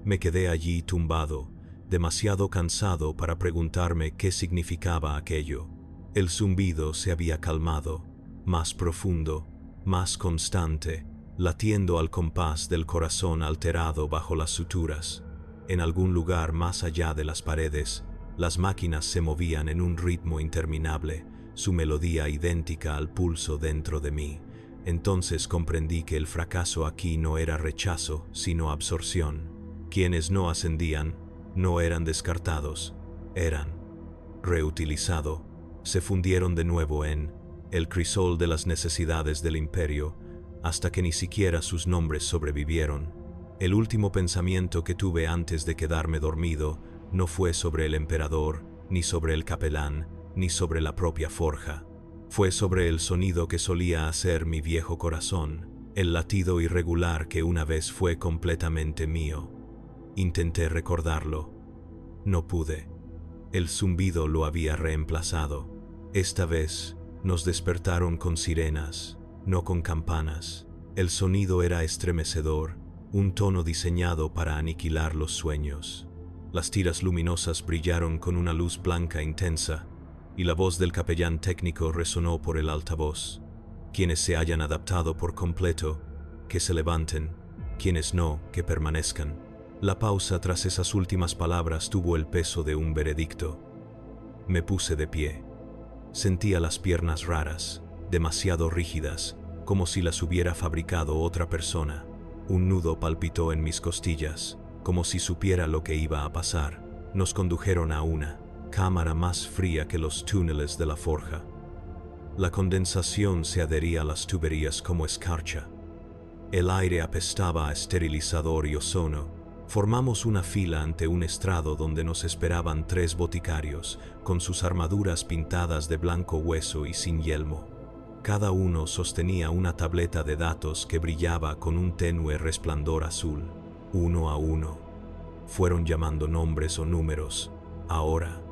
Me quedé allí tumbado, demasiado cansado para preguntarme qué significaba aquello. El zumbido se había calmado, más profundo, más constante, latiendo al compás del corazón alterado bajo las suturas. En algún lugar más allá de las paredes, las máquinas se movían en un ritmo interminable, su melodía idéntica al pulso dentro de mí. Entonces comprendí que el fracaso aquí no era rechazo, sino absorción. Quienes no ascendían, no eran descartados, eran reutilizado. Se fundieron de nuevo en el crisol de las necesidades del imperio, hasta que ni siquiera sus nombres sobrevivieron. El último pensamiento que tuve antes de quedarme dormido no fue sobre el emperador, ni sobre el capellán, ni sobre la propia forja. Fue sobre el sonido que solía hacer mi viejo corazón, el latido irregular que una vez fue completamente mío. Intenté recordarlo. No pude. El zumbido lo había reemplazado. Esta vez nos despertaron con sirenas, no con campanas. El sonido era estremecedor, un tono diseñado para aniquilar los sueños. Las tiras luminosas brillaron con una luz blanca intensa, y la voz del capellán técnico resonó por el altavoz. Quienes se hayan adaptado por completo, que se levanten; quienes no, que permanezcan. La pausa tras esas últimas palabras tuvo el peso de un veredicto. Me puse de pie. Sentía las piernas raras, demasiado rígidas, como si las hubiera fabricado otra persona. Un nudo palpitó en mis costillas, como si supiera lo que iba a pasar. Nos condujeron a una cámara más fría que los túneles de la forja. La condensación se adhería a las tuberías como escarcha. El aire apestaba a esterilizador y ozono. Formamos una fila ante un estrado donde nos esperaban 3 boticarios, con sus armaduras pintadas de blanco hueso y sin yelmo. Cada uno sostenía una tableta de datos que brillaba con un tenue resplandor azul. Uno a uno fueron llamando nombres o números. Ahora,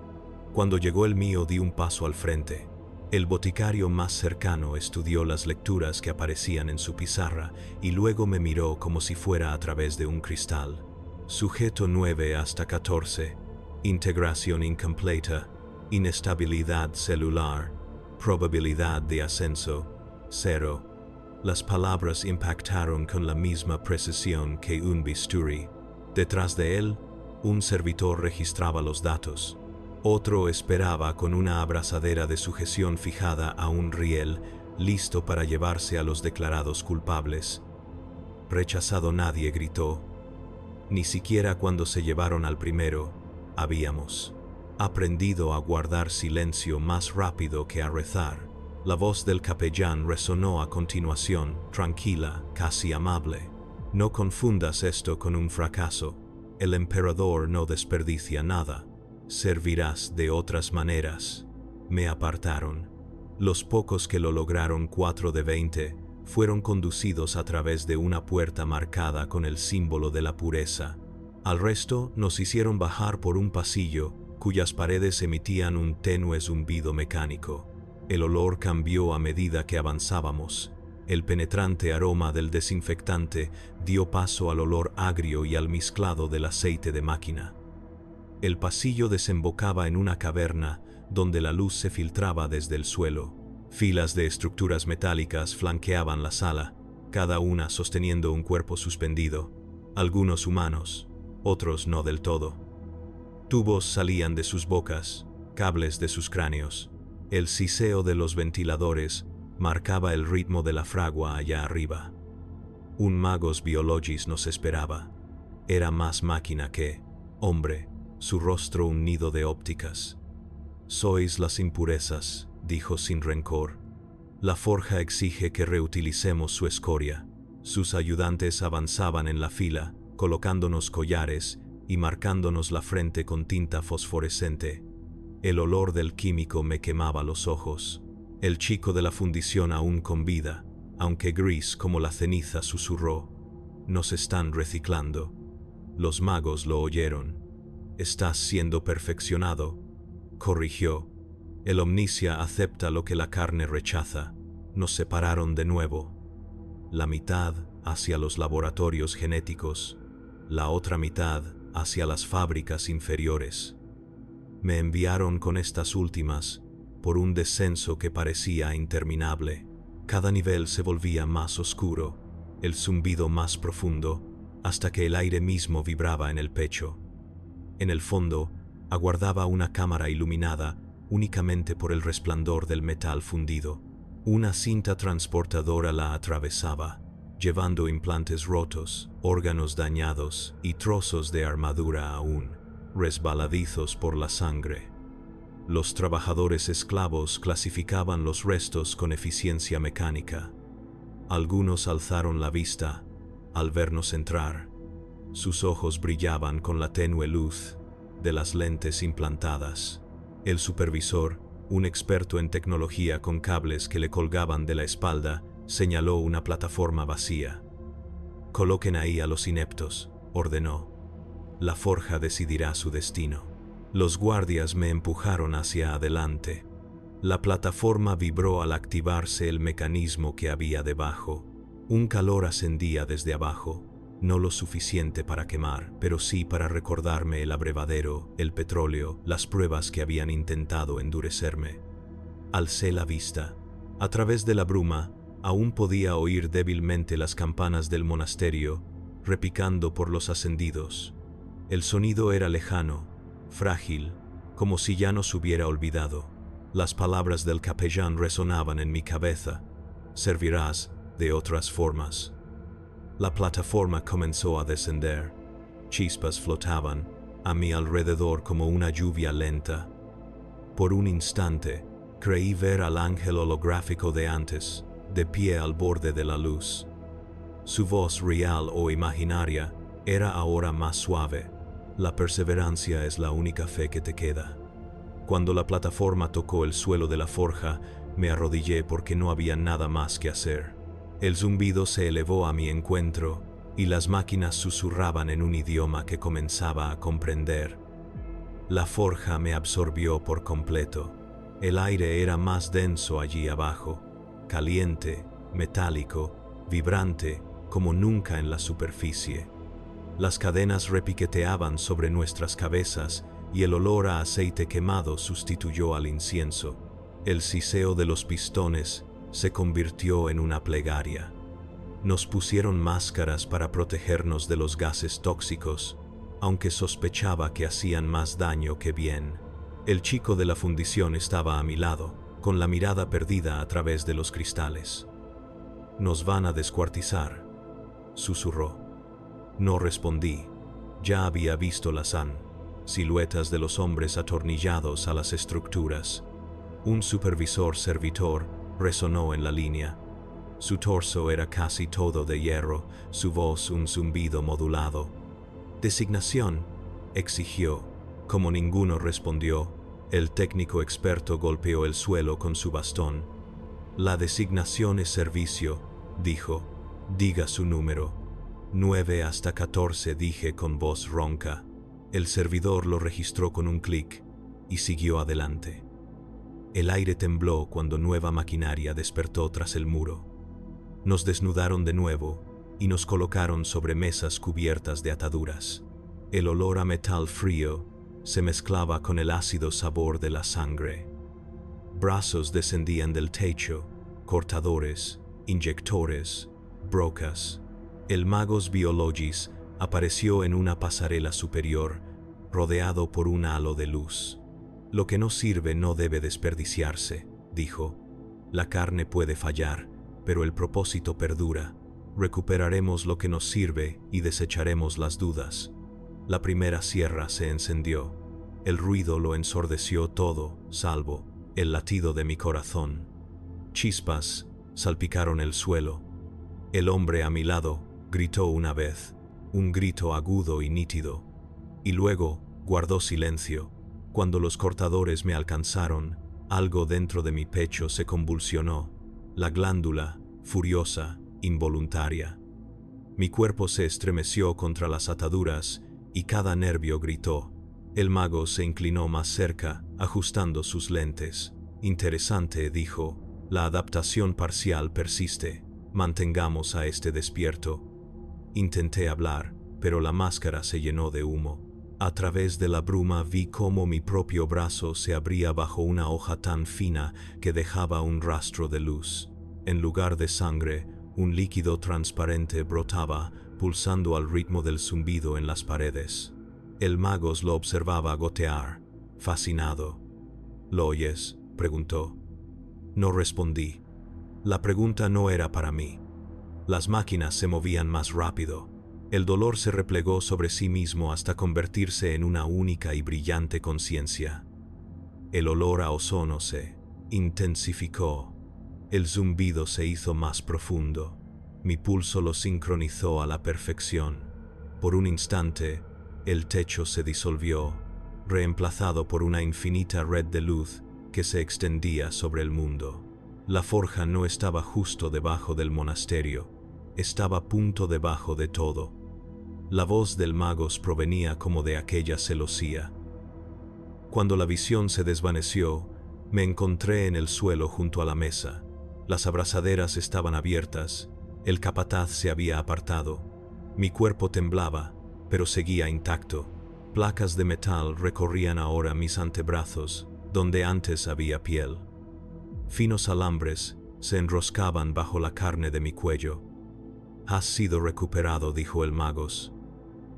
Cuando llegó el mío di un paso al frente. El boticario más cercano estudió las lecturas que aparecían en su pizarra y luego me miró como si fuera a través de un cristal. Sujeto 9 hasta 14. Integración incompleta. Inestabilidad celular. Probabilidad de ascenso. 0. Las palabras impactaron con la misma precisión que un bisturí. Detrás de él, un servidor registraba los datos. Otro esperaba con una abrazadera de sujeción fijada a un riel, listo para llevarse a los declarados culpables. Rechazado nadie gritó. Ni siquiera cuando se llevaron al primero, habíamos aprendido a guardar silencio más rápido que a rezar. La voz del capellán resonó a continuación, tranquila, casi amable. No confundas esto con un fracaso. El emperador no desperdicia nada. Servirás de otras maneras. Me apartaron. Los pocos que lo lograron, 4 de 20, fueron conducidos a través de una puerta marcada con el símbolo de la pureza. Al resto nos hicieron bajar por un pasillo cuyas paredes emitían un tenue zumbido mecánico. El olor cambió a medida que avanzábamos. El penetrante aroma del desinfectante dio paso al olor agrio y almizclado del aceite de máquina. El pasillo desembocaba en una caverna donde la luz se filtraba desde el suelo. Filas de estructuras metálicas flanqueaban la sala, cada una sosteniendo un cuerpo suspendido. Algunos humanos, otros no del todo. Tubos salían de sus bocas, cables de sus cráneos. El siseo de los ventiladores marcaba el ritmo de la fragua allá arriba. Un magos biologis nos esperaba. Era más máquina que hombre, su rostro un nido de ópticas. Sois las impurezas, dijo sin rencor. La forja exige que reutilicemos su escoria. Sus ayudantes avanzaban en la fila, colocándonos collares y marcándonos la frente con tinta fosforescente. El olor del químico me quemaba los ojos. El chico de la fundición aún con vida, aunque gris como la ceniza, susurró: «Nos están reciclando». Los magos lo oyeron. «Estás siendo perfeccionado», corrigió. «El omnicia acepta lo que la carne rechaza». Nos separaron de nuevo. La mitad hacia los laboratorios genéticos, la otra mitad hacia las fábricas inferiores. Me enviaron con estas últimas por un descenso que parecía interminable. Cada nivel se volvía más oscuro, el zumbido más profundo, hasta que el aire mismo vibraba en el pecho. En el fondo, aguardaba una cámara iluminada únicamente por el resplandor del metal fundido. Una cinta transportadora la atravesaba, llevando implantes rotos, órganos dañados y trozos de armadura aún resbaladizos por la sangre. Los trabajadores esclavos clasificaban los restos con eficiencia mecánica. Algunos alzaron la vista al vernos entrar. Sus ojos brillaban con la tenue luz de las lentes implantadas. El supervisor, un experto en tecnología con cables que le colgaban de la espalda, señaló una plataforma vacía. «Coloquen ahí a los ineptos», ordenó. «La forja decidirá su destino». Los guardias me empujaron hacia adelante. La plataforma vibró al activarse el mecanismo que había debajo. Un calor ascendía desde abajo, no lo suficiente para quemar, pero sí para recordarme el abrevadero, el petróleo, las pruebas que habían intentado endurecerme. Alcé la vista. A través de la bruma, aún podía oír débilmente las campanas del monasterio, repicando por los ascendidos. El sonido era lejano, frágil, como si ya nos hubiera olvidado. Las palabras del capellán resonaban en mi cabeza: «Servirás de otras formas». La plataforma comenzó a descender. Chispas flotaban a mi alrededor como una lluvia lenta. Por un instante, creí ver al ángel holográfico de antes, de pie al borde de la luz. Su voz, real o imaginaria, era ahora más suave. «La perseverancia es la única fe que te queda». Cuando la plataforma tocó el suelo de la forja, me arrodillé porque no había nada más que hacer. El zumbido se elevó a mi encuentro y las máquinas susurraban en un idioma que comenzaba a comprender. La forja me absorbió por completo. El aire era más denso allí abajo, caliente, metálico, vibrante, como nunca en la superficie. Las cadenas repiqueteaban sobre nuestras cabezas y el olor a aceite quemado sustituyó al incienso. El siseo de los pistones se convirtió en una plegaria. Nos pusieron máscaras para protegernos de los gases tóxicos, aunque sospechaba que hacían más daño que bien. El chico de la fundición estaba a mi lado, con la mirada perdida a través de los cristales. «Nos van a descuartizar», susurró. No respondí. Ya había visto las siluetas de los hombres atornillados a las estructuras. Un supervisor servitor resonó en la línea. Su torso era casi todo de hierro, su voz un zumbido modulado. «Designación», exigió. Como ninguno respondió, el técnico experto golpeó el suelo con su bastón. «La designación es servicio», dijo. «Diga su número». 9 hasta 14, dije con voz ronca. El servidor lo registró con un clic y siguió adelante. El aire tembló cuando nueva maquinaria despertó tras el muro. Nos desnudaron de nuevo y nos colocaron sobre mesas cubiertas de ataduras. El olor a metal frío se mezclaba con el ácido sabor de la sangre. Brazos descendían del techo, cortadores, inyectores, brocas. El Magos Biologis apareció en una pasarela superior, rodeado por un halo de luz. «Lo que no sirve no debe desperdiciarse», dijo. «La carne puede fallar, pero el propósito perdura. Recuperaremos lo que nos sirve y desecharemos las dudas». La primera sierra se encendió. El ruido lo ensordeció todo, salvo el latido de mi corazón. Chispas salpicaron el suelo. El hombre a mi lado gritó una vez, un grito agudo y nítido, y luego guardó silencio. Cuando los cortadores me alcanzaron, algo dentro de mi pecho se convulsionó, la glándula, furiosa, involuntaria. Mi cuerpo se estremeció contra las ataduras y cada nervio gritó. El mago se inclinó más cerca, ajustando sus lentes. «Interesante», dijo. «La adaptación parcial persiste. Mantengamos a este despierto». Intenté hablar, pero la máscara se llenó de humo. A través de la bruma vi cómo mi propio brazo se abría bajo una hoja tan fina que dejaba un rastro de luz. En lugar de sangre, un líquido transparente brotaba, pulsando al ritmo del zumbido en las paredes. El mago lo observaba gotear, fascinado. «¿Lo oyes?», preguntó. No respondí. La pregunta no era para mí. Las máquinas se movían más rápido. El dolor se replegó sobre sí mismo hasta convertirse en una única y brillante conciencia. El olor a ozono se intensificó. El zumbido se hizo más profundo. Mi pulso lo sincronizó a la perfección. Por un instante, el techo se disolvió, reemplazado por una infinita red de luz que se extendía sobre el mundo. La forja no estaba justo debajo del monasterio, estaba punto debajo de todo. La voz del magos provenía como de aquella celosía. Cuando la visión se desvaneció, me encontré en el suelo junto a la mesa. Las abrazaderas estaban abiertas, el capataz se había apartado. Mi cuerpo temblaba, pero seguía intacto. Placas de metal recorrían ahora mis antebrazos, donde antes había piel. Finos alambres se enroscaban bajo la carne de mi cuello. «Has sido recuperado», dijo el magos.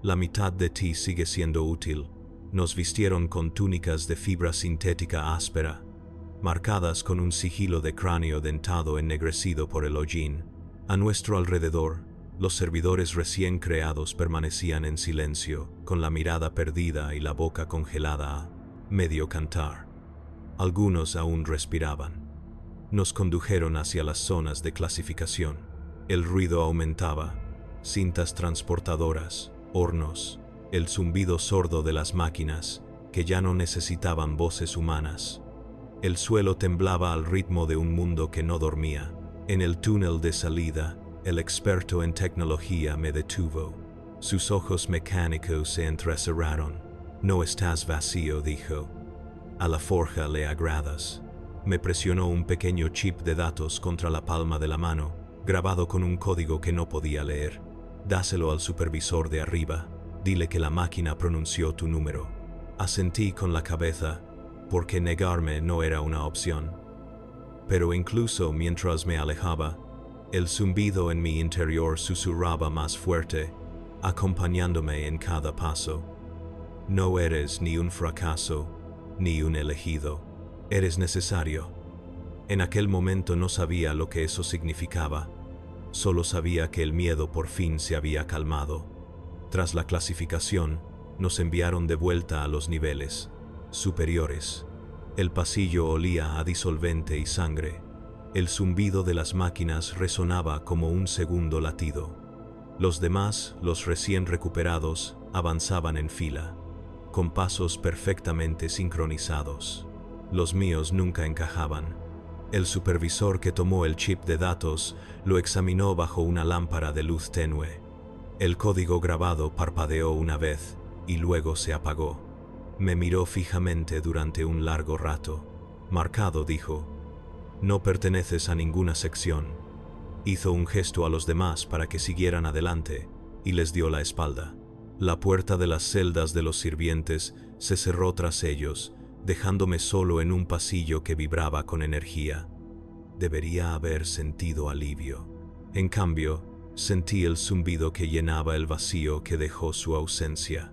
«La mitad de ti sigue siendo útil». Nos vistieron con túnicas de fibra sintética áspera, marcadas con un sigilo de cráneo dentado ennegrecido por el hollín. A nuestro alrededor, los servidores recién creados permanecían en silencio, con la mirada perdida y la boca congelada a medio cantar. Algunos aún respiraban. Nos condujeron hacia las zonas de clasificación. El ruido aumentaba. Cintas transportadoras, hornos, el zumbido sordo de las máquinas, que ya no necesitaban voces humanas. El suelo temblaba al ritmo de un mundo que no dormía. En el túnel de salida, el experto en tecnología me detuvo. Sus ojos mecánicos se entrecerraron. No estás vacío, dijo. A la forja le agradas. Me presionó un pequeño chip de datos contra la palma de la mano, grabado con un código que no podía leer. Dáselo al supervisor de arriba. Dile que la máquina pronunció tu número. Asentí con la cabeza, porque negarme no era una opción. Pero incluso mientras me alejaba, el zumbido en mi interior susurraba más fuerte, acompañándome en cada paso. No eres ni un fracaso, ni un elegido. Eres necesario. En aquel momento no sabía lo que eso significaba. Solo sabía que el miedo por fin se había calmado. Tras la clasificación, nos enviaron de vuelta a los niveles superiores. El pasillo olía a disolvente y sangre. El zumbido de las máquinas resonaba como un segundo latido. Los demás, los recién recuperados, avanzaban en fila, con pasos perfectamente sincronizados. Los míos nunca encajaban. El supervisor que tomó el chip de datos lo examinó bajo una lámpara de luz tenue. El código grabado parpadeó una vez y luego se apagó. Me miró fijamente durante un largo rato. Marcado, dijo. No perteneces a ninguna sección. Hizo un gesto a los demás para que siguieran adelante y les dio la espalda. La puerta de las celdas de los sirvientes se cerró tras ellos, dejándome solo en un pasillo que vibraba con energía. Debería haber sentido alivio. En cambio, sentí el zumbido que llenaba el vacío que dejó su ausencia.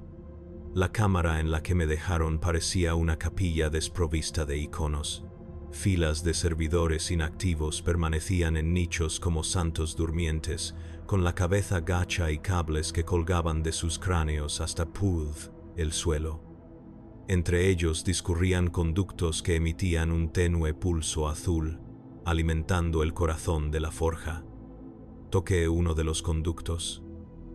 La cámara en la que me dejaron parecía una capilla desprovista de iconos. Filas de servidores inactivos permanecían en nichos como santos durmientes, con la cabeza gacha y cables que colgaban de sus cráneos hasta el suelo. Entre ellos discurrían conductos que emitían un tenue pulso azul, alimentando el corazón de la forja. Toqué uno de los conductos.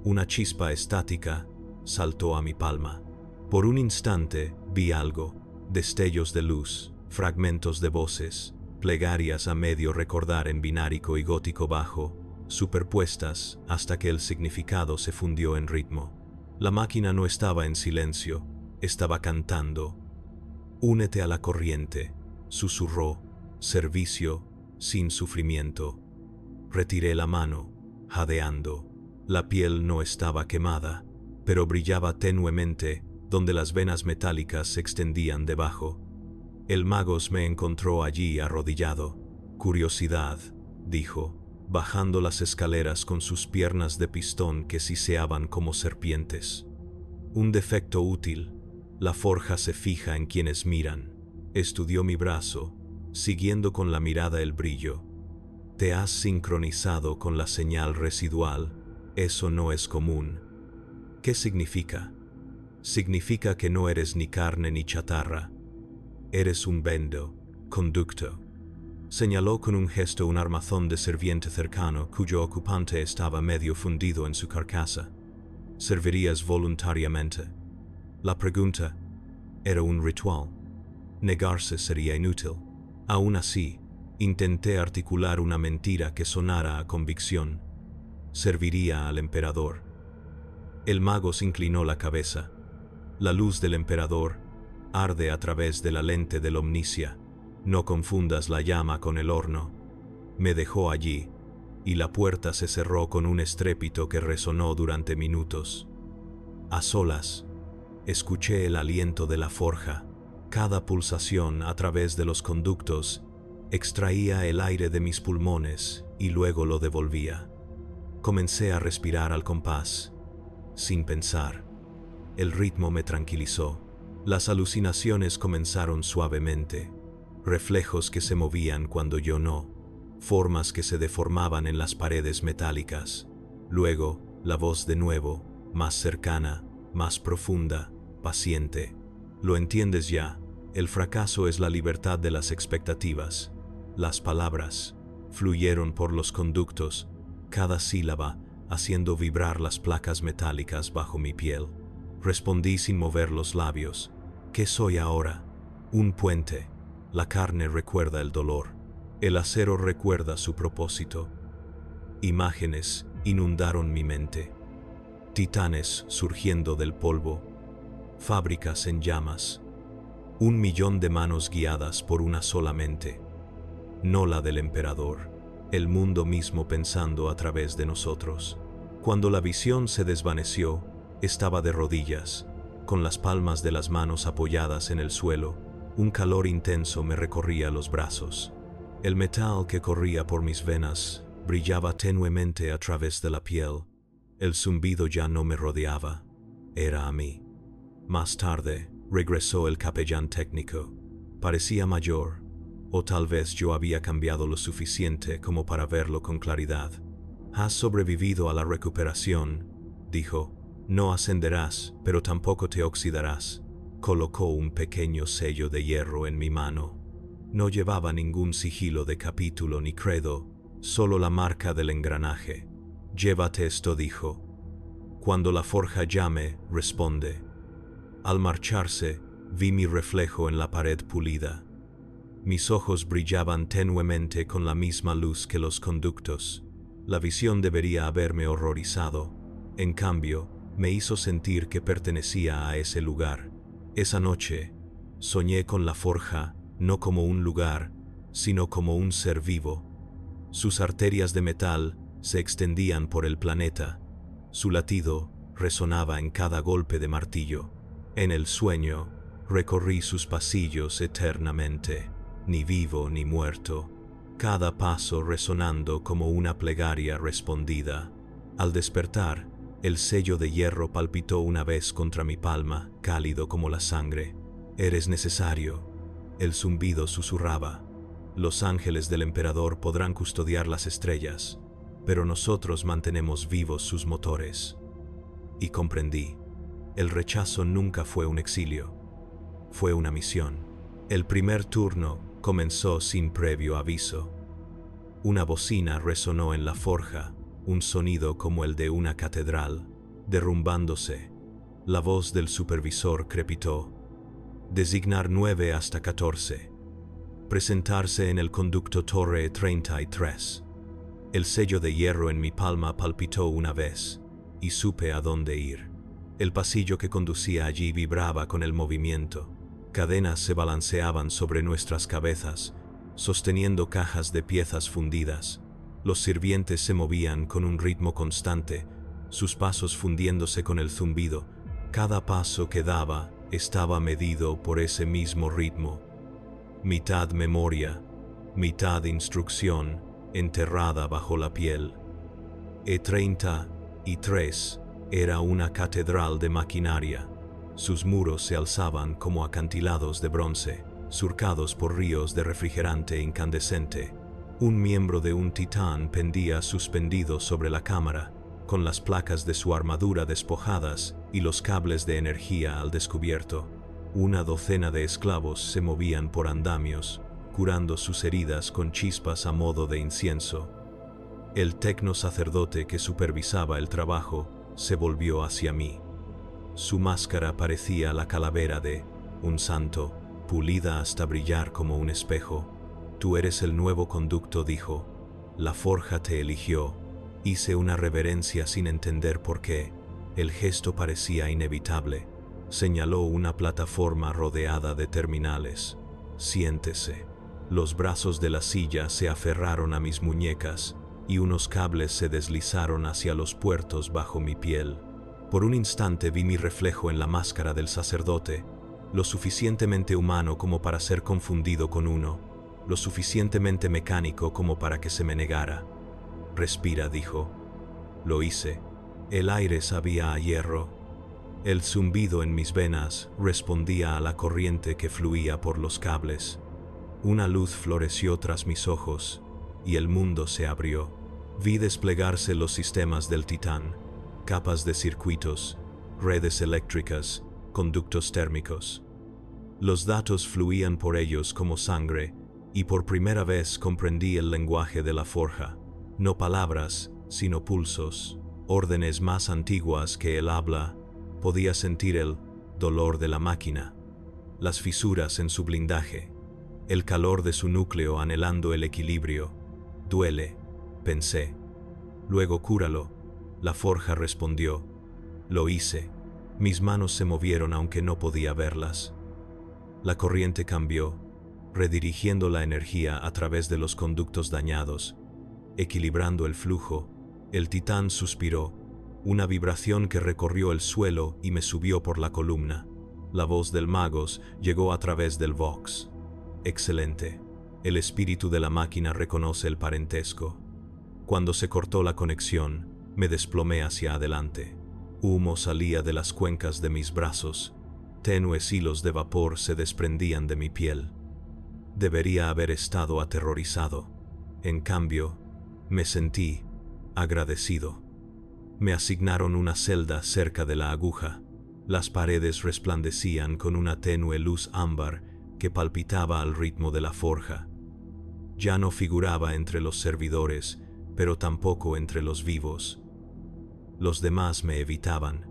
Una chispa estática saltó a mi palma. Por un instante vi algo, destellos de luz, fragmentos de voces, plegarias a medio recordar en binárico y gótico bajo, superpuestas hasta que el significado se fundió en ritmo. La máquina no estaba en silencio, estaba cantando. Únete a la corriente, susurró, servicio sin sufrimiento. Retiré la mano, jadeando. La piel no estaba quemada, pero brillaba tenuemente donde las venas metálicas se extendían debajo. El magos me encontró allí arrodillado. Curiosidad, dijo, bajando las escaleras con sus piernas de pistón que siseaban como serpientes. Un defecto útil. La forja se fija en quienes miran. Estudió mi brazo, siguiendo con la mirada el brillo. Te has sincronizado con la señal residual. Eso no es común. ¿Qué significa? Significa que no eres ni carne ni chatarra. Eres un bendo, conducto. Señaló con un gesto un armazón de serviente cercano cuyo ocupante estaba medio fundido en su carcasa. ¿Servirías voluntariamente? La pregunta era un ritual. Negarse sería inútil. Aún así, intenté articular una mentira que sonara a convicción. Serviría al emperador. El mago se inclinó la cabeza. La luz del emperador arde a través de la lente del omnicia. No confundas la llama con el horno. Me dejó allí, y la puerta se cerró con un estrépito que resonó durante minutos. A solas, escuché el aliento de la forja. Cada pulsación a través de los conductos extraía el aire de mis pulmones y luego lo devolvía. Comencé a respirar al compás, sin pensar. El ritmo me tranquilizó. Las alucinaciones comenzaron suavemente. Reflejos que se movían cuando yo no. Formas que se deformaban en las paredes metálicas. Luego, la voz de nuevo, más cercana, más profunda, paciente. Lo entiendes ya. El fracaso es la libertad de las expectativas. Las palabras fluyeron por los conductos, cada sílaba haciendo vibrar las placas metálicas bajo mi piel. Respondí sin mover los labios. ¿Qué soy ahora? Un puente. La carne recuerda el dolor. El acero recuerda su propósito. Imágenes inundaron mi mente. Titanes surgiendo del polvo. fábricas en llamas, 1 millón de manos guiadas por una sola mente, no la del emperador, el mundo mismo pensando a través de nosotros. Cuando la visión se desvaneció, estaba de rodillas, con las palmas de las manos apoyadas en el suelo. Un calor intenso me recorría los brazos. El metal que corría por mis venas brillaba tenuemente a través de la piel. El zumbido ya no me rodeaba, era a mí. Más tarde, regresó el capellán técnico. Parecía mayor, o tal vez yo había cambiado lo suficiente como para verlo con claridad. «Has sobrevivido a la recuperación», dijo. «No ascenderás, pero tampoco te oxidarás». Colocó un pequeño sello de hierro en mi mano. No llevaba ningún sigilo de capítulo ni credo, solo la marca del engranaje. «Llévate esto», dijo. «Cuando la forja llame, responde». Al marcharse, vi mi reflejo en la pared pulida. Mis ojos brillaban tenuemente con la misma luz que los conductos. La visión debería haberme horrorizado. En cambio, me hizo sentir que pertenecía a ese lugar. Esa noche, soñé con la forja, no como un lugar, sino como un ser vivo. Sus arterias de metal se extendían por el planeta. Su latido resonaba en cada golpe de martillo. En el sueño, recorrí sus pasillos eternamente, ni vivo ni muerto, cada paso resonando como una plegaria respondida. Al despertar, el sello de hierro palpitó una vez contra mi palma, cálido como la sangre. «Eres necesario», el zumbido susurraba. «Los ángeles del emperador podrán custodiar las estrellas, pero nosotros mantenemos vivos sus motores». Y comprendí. El rechazo nunca fue un exilio, fue una misión. El primer turno comenzó sin previo aviso. Una bocina resonó en la forja, un sonido como el de una catedral, derrumbándose. La voz del supervisor crepitó. «Designar 9 hasta 14. Presentarse en el conducto Torre 33. El sello de hierro en mi palma palpitó una vez, y supe a dónde ir. El pasillo que conducía allí vibraba con el movimiento. Cadenas se balanceaban sobre nuestras cabezas, sosteniendo cajas de piezas fundidas. Los sirvientes se movían con un ritmo constante, sus pasos fundiéndose con el zumbido. Cada paso que daba estaba medido por ese mismo ritmo. Mitad memoria, mitad instrucción, enterrada bajo la piel. E33 era una catedral de maquinaria. Sus muros se alzaban como acantilados de bronce, surcados por ríos de refrigerante incandescente. Un miembro de un titán pendía suspendido sobre la cámara, con las placas de su armadura despojadas y los cables de energía al descubierto. Una docena de esclavos se movían por andamios, curando sus heridas con chispas a modo de incienso. El tecno sacerdote que supervisaba el trabajo se volvió hacia mí. Su máscara parecía la calavera de un santo, pulida hasta brillar como un espejo. «Tú eres el nuevo conducto», dijo. «La forja te eligió». Hice una reverencia sin entender por qué. El gesto parecía inevitable. Señaló una plataforma rodeada de terminales. «Siéntese». Los brazos de la silla se aferraron a mis muñecas y unos cables se deslizaron hacia los puertos bajo mi piel. Por un instante vi mi reflejo en la máscara del sacerdote, lo suficientemente humano como para ser confundido con uno, lo suficientemente mecánico como para que se me negara. «Respira», dijo. Lo hice. El aire sabía a hierro. El zumbido en mis venas respondía a la corriente que fluía por los cables. Una luz floreció tras mis ojos, y el mundo se abrió. Vi desplegarse los sistemas del Titán, capas de circuitos, redes eléctricas, conductos térmicos. Los datos fluían por ellos como sangre, y por primera vez comprendí el lenguaje de la forja. No palabras, sino pulsos, órdenes más antiguas que el habla. Podía sentir el dolor de la máquina, las fisuras en su blindaje, el calor de su núcleo anhelando el equilibrio. «Duele», pensé. «Luego cúralo», la forja respondió. Lo hice. Mis manos se movieron aunque no podía verlas. La corriente cambió, redirigiendo la energía a través de los conductos dañados. Equilibrando el flujo, el titán suspiró, una vibración que recorrió el suelo y me subió por la columna. La voz del Magos llegó a través del Vox. Excelente. El espíritu de la máquina reconoce el parentesco. Cuando se cortó la conexión, me desplomé hacia adelante. Humo salía de las cuencas de mis brazos. Tenues hilos de vapor se desprendían de mi piel. Debería haber estado aterrorizado. En cambio, me sentí agradecido. Me asignaron una celda cerca de la aguja. Las paredes resplandecían con una tenue luz ámbar que palpitaba al ritmo de la forja. Ya no figuraba entre los servidores, pero tampoco entre los vivos. Los demás me evitaban.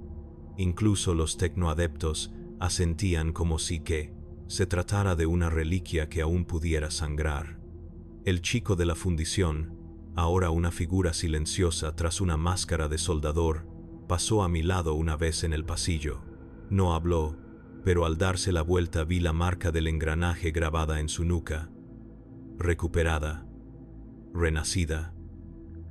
Incluso los tecnoadeptos asentían como si se tratara de una reliquia que aún pudiera sangrar. El chico de la fundición, ahora una figura silenciosa tras una máscara de soldador, pasó a mi lado una vez en el pasillo. No habló, pero al darse la vuelta vi la marca del engranaje grabada en su nuca. Recuperada. Renacida.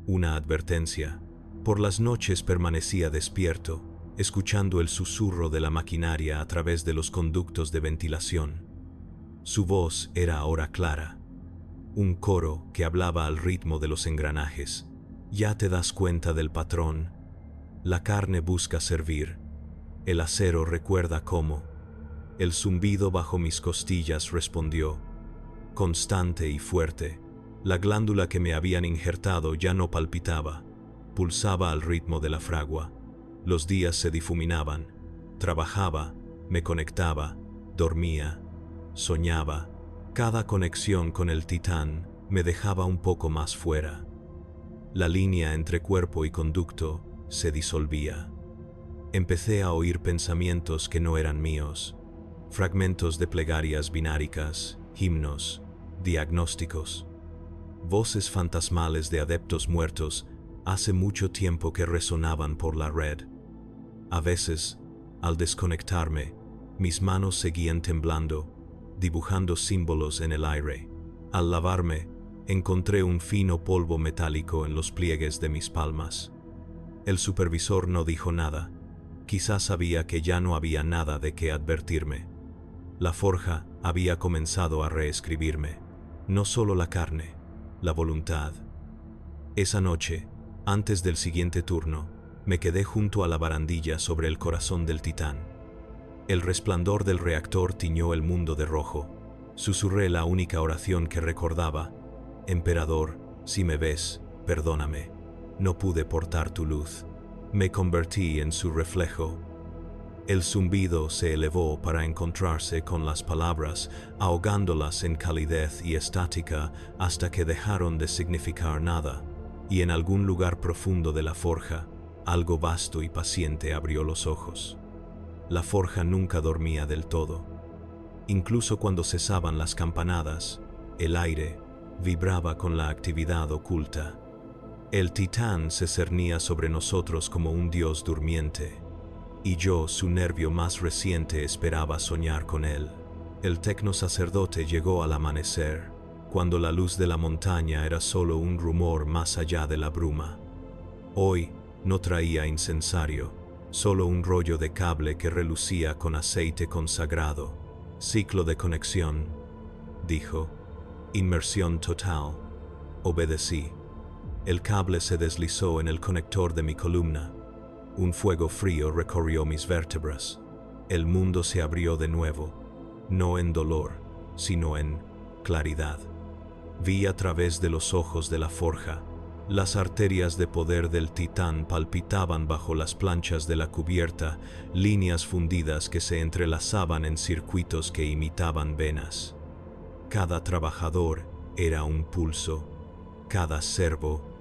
Una advertencia. Por las noches permanecía despierto, escuchando el susurro de la maquinaria a través de los conductos de ventilación. Su voz era ahora clara. Un coro que hablaba al ritmo de los engranajes. Ya te das cuenta del patrón. La carne busca servir. El acero recuerda cómo. El zumbido bajo mis costillas respondió. Constante y fuerte. La glándula que me habían injertado ya no palpitaba. Pulsaba al ritmo de la fragua. Los días se difuminaban. Trabajaba, me conectaba, dormía, soñaba. Cada conexión con el titán me dejaba un poco más fuera. La línea entre cuerpo y conducto se disolvía. Empecé a oír pensamientos que no eran míos. Fragmentos de plegarias bináricas, himnos, diagnósticos. Voces fantasmales de adeptos muertos hace mucho tiempo que resonaban por la red. A veces, al desconectarme, mis manos seguían temblando, dibujando símbolos en el aire. Al lavarme, encontré un fino polvo metálico en los pliegues de mis palmas. El supervisor no dijo nada. Quizás sabía que ya no había nada de qué advertirme. La forja había comenzado a reescribirme. No solo la carne, la voluntad. Esa noche, antes del siguiente turno, me quedé junto a la barandilla sobre el corazón del titán. El resplandor del reactor tiñó el mundo de rojo. Susurré la única oración que recordaba. Emperador, si me ves, perdóname. No pude portar tu luz. Me convertí en su reflejo. El zumbido se elevó para encontrarse con las palabras, ahogándolas en calidez y estática hasta que dejaron de significar nada. Y en algún lugar profundo de la forja, algo vasto y paciente abrió los ojos. La forja nunca dormía del todo. Incluso cuando cesaban las campanadas, el aire vibraba con la actividad oculta. El titán se cernía sobre nosotros como un dios durmiente, y yo, su nervio más reciente, esperaba soñar con él. El tecnosacerdote llegó al amanecer, cuando la luz de la montaña era solo un rumor más allá de la bruma. Hoy no traía incensario, solo un rollo de cable que relucía con aceite consagrado. Ciclo de conexión, dijo. Inmersión total. Obedecí. El cable se deslizó en el conector de mi columna. Un fuego frío recorrió mis vértebras. El mundo se abrió de nuevo, no en dolor, sino en claridad. Vi a través de los ojos de la forja. Las arterias de poder del titán palpitaban bajo las planchas de la cubierta, líneas fundidas que se entrelazaban en circuitos que imitaban venas. Cada trabajador era un pulso, cada servo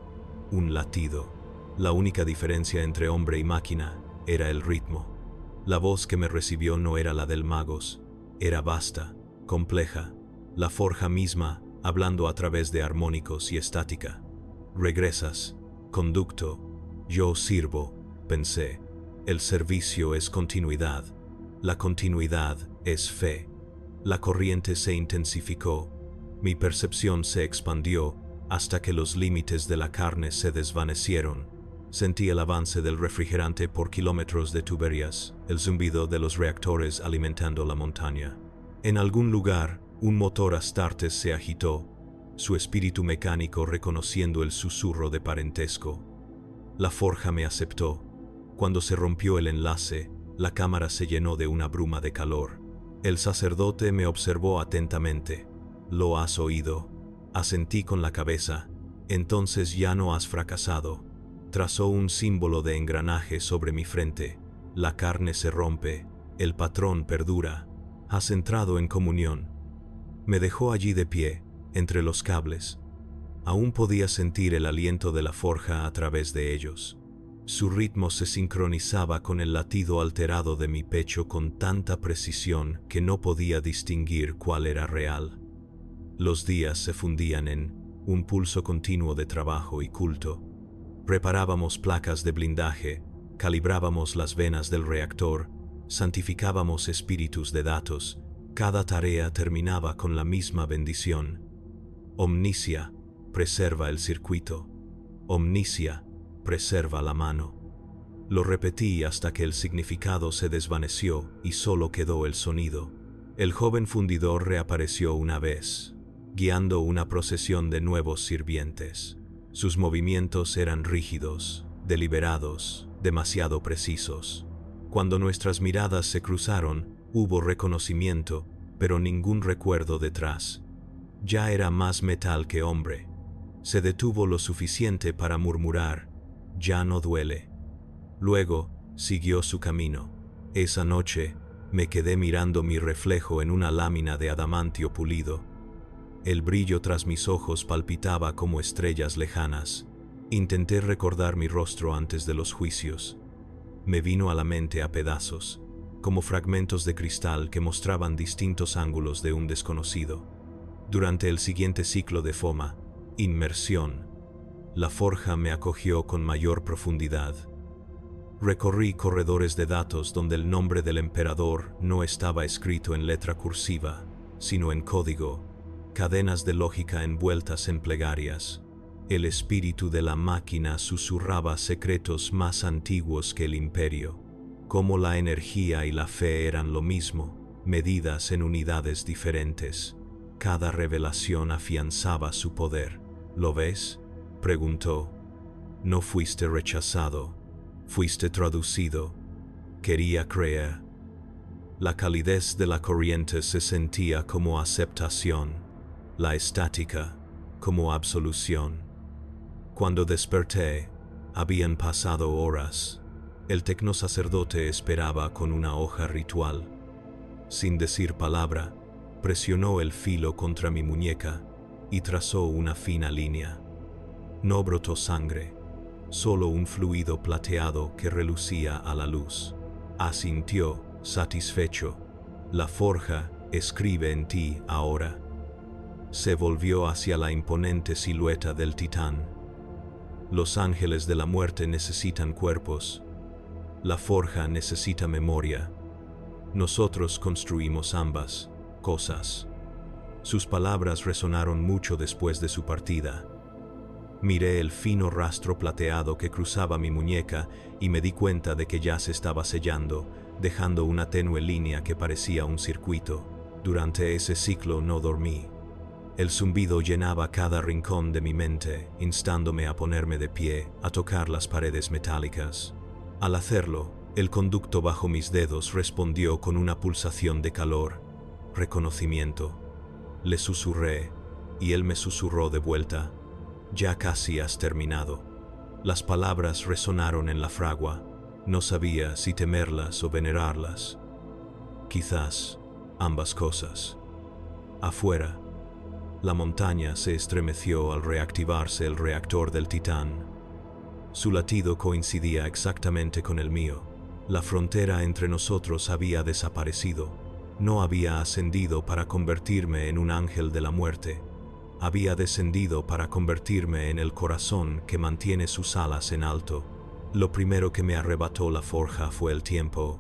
un latido. La única diferencia entre hombre y máquina era el ritmo. La voz que me recibió no era la del Magos, era vasta, compleja, la forja misma hablando a través de armónicos y estática. Regresas, conducto, yo sirvo, pensé. El servicio es continuidad. La continuidad es fe. La corriente se intensificó. Mi percepción se expandió hasta que los límites de la carne se desvanecieron. Sentí el avance del refrigerante por kilómetros de tuberías, el zumbido de los reactores alimentando la montaña. En algún lugar, un motor Astartes se agitó, su espíritu mecánico reconociendo el susurro de parentesco. La forja me aceptó. Cuando se rompió el enlace, la cámara se llenó de una bruma de calor. El sacerdote me observó atentamente. «Lo has oído». Asentí con la cabeza. «Entonces ya no has fracasado». Trazó un símbolo de engranaje sobre mi frente. La carne se rompe, el patrón perdura. Has entrado en comunión. Me dejó allí de pie, entre los cables. Aún podía sentir el aliento de la forja a través de ellos. Su ritmo se sincronizaba con el latido alterado de mi pecho con tanta precisión que no podía distinguir cuál era real. Los días se fundían en un pulso continuo de trabajo y culto. Reparábamos placas de blindaje, calibrábamos las venas del reactor, santificábamos espíritus de datos. Cada tarea terminaba con la misma bendición. Omnicia, preserva el circuito. Omnicia, preserva la mano. Lo repetí hasta que el significado se desvaneció y solo quedó el sonido. El joven fundidor reapareció una vez, guiando una procesión de nuevos sirvientes. Sus movimientos eran rígidos, deliberados, demasiado precisos. Cuando nuestras miradas se cruzaron, hubo reconocimiento, pero ningún recuerdo detrás. Ya era más metal que hombre. Se detuvo lo suficiente para murmurar: «Ya no duele». Luego, siguió su camino. Esa noche, me quedé mirando mi reflejo en una lámina de adamantio pulido. El brillo tras mis ojos palpitaba como estrellas lejanas. Intenté recordar mi rostro antes de los juicios. Me vino a la mente a pedazos, como fragmentos de cristal que mostraban distintos ángulos de un desconocido. Durante el siguiente ciclo de FOMA, inmersión, la forja me acogió con mayor profundidad. Recorrí corredores de datos donde el nombre del emperador no estaba escrito en letra cursiva, sino en código, cadenas de lógica envueltas en plegarias. El espíritu de la máquina susurraba secretos más antiguos que el imperio. Como la energía y la fe eran lo mismo, medidas en unidades diferentes. Cada revelación afianzaba su poder. ¿Lo ves?, preguntó. No fuiste rechazado, fuiste traducido. Quería creer. La calidez de la corriente se sentía como aceptación, la estática como absolución. Cuando desperté, habían pasado horas. El tecnosacerdote esperaba con una hoja ritual. Sin decir palabra, presionó el filo contra mi muñeca y trazó una fina línea. No brotó sangre, solo un fluido plateado que relucía a la luz. Asintió, satisfecho. La forja escribe en ti ahora. Se volvió hacia la imponente silueta del titán. Los ángeles de la muerte necesitan cuerpos. La forja necesita memoria. Nosotros construimos ambas cosas. Sus palabras resonaron mucho después de su partida. Miré el fino rastro plateado que cruzaba mi muñeca y me di cuenta de que ya se estaba sellando, dejando una tenue línea que parecía un circuito. Durante ese ciclo no dormí. El zumbido llenaba cada rincón de mi mente, instándome a ponerme de pie, a tocar las paredes metálicas. Al hacerlo, el conducto bajo mis dedos respondió con una pulsación de calor. Reconocimiento. Le susurré, y él me susurró de vuelta. Ya casi has terminado. Las palabras resonaron en la fragua. No sabía si temerlas o venerarlas. Quizás ambas cosas. Afuera, la montaña se estremeció al reactivarse el reactor del Titán. Su latido coincidía exactamente con el mío. La frontera entre nosotros había desaparecido. No había ascendido para convertirme en un ángel de la muerte. Había descendido para convertirme en el corazón que mantiene sus alas en alto. Lo primero que me arrebató la forja fue el tiempo.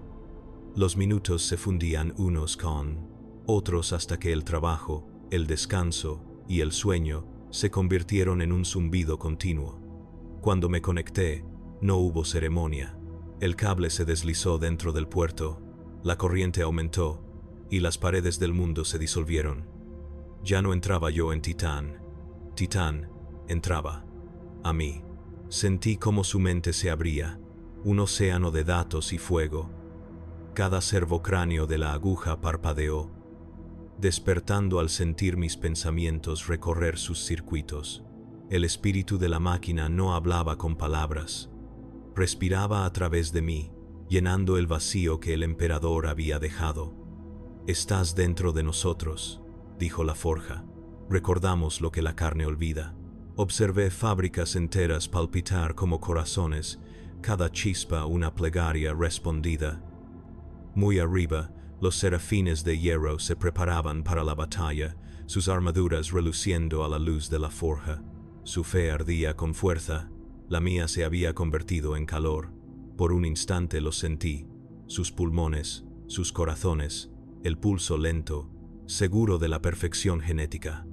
Los minutos se fundían unos con otros hasta que el trabajo, el descanso y el sueño se convirtieron en un zumbido continuo. Cuando me conecté, no hubo ceremonia. El cable se deslizó dentro del puerto, la corriente aumentó y las paredes del mundo se disolvieron. Ya no entraba yo en Titán. Titán entraba a mí. Sentí cómo su mente se abría, un océano de datos y fuego. Cada servocráneo de la aguja parpadeó, despertando al sentir mis pensamientos recorrer sus circuitos. El espíritu de la máquina no hablaba con palabras. Respiraba a través de mí, llenando el vacío que el emperador había dejado. «Estás dentro de nosotros», dijo la forja. «Recordamos lo que la carne olvida». Observé fábricas enteras palpitar como corazones, cada chispa una plegaria respondida. Muy arriba, los serafines de hierro se preparaban para la batalla, sus armaduras reluciendo a la luz de la forja. Su fe ardía con fuerza, la mía se había convertido en calor. Por un instante los sentí, sus pulmones, sus corazones, el pulso lento, seguro de la perfección genética.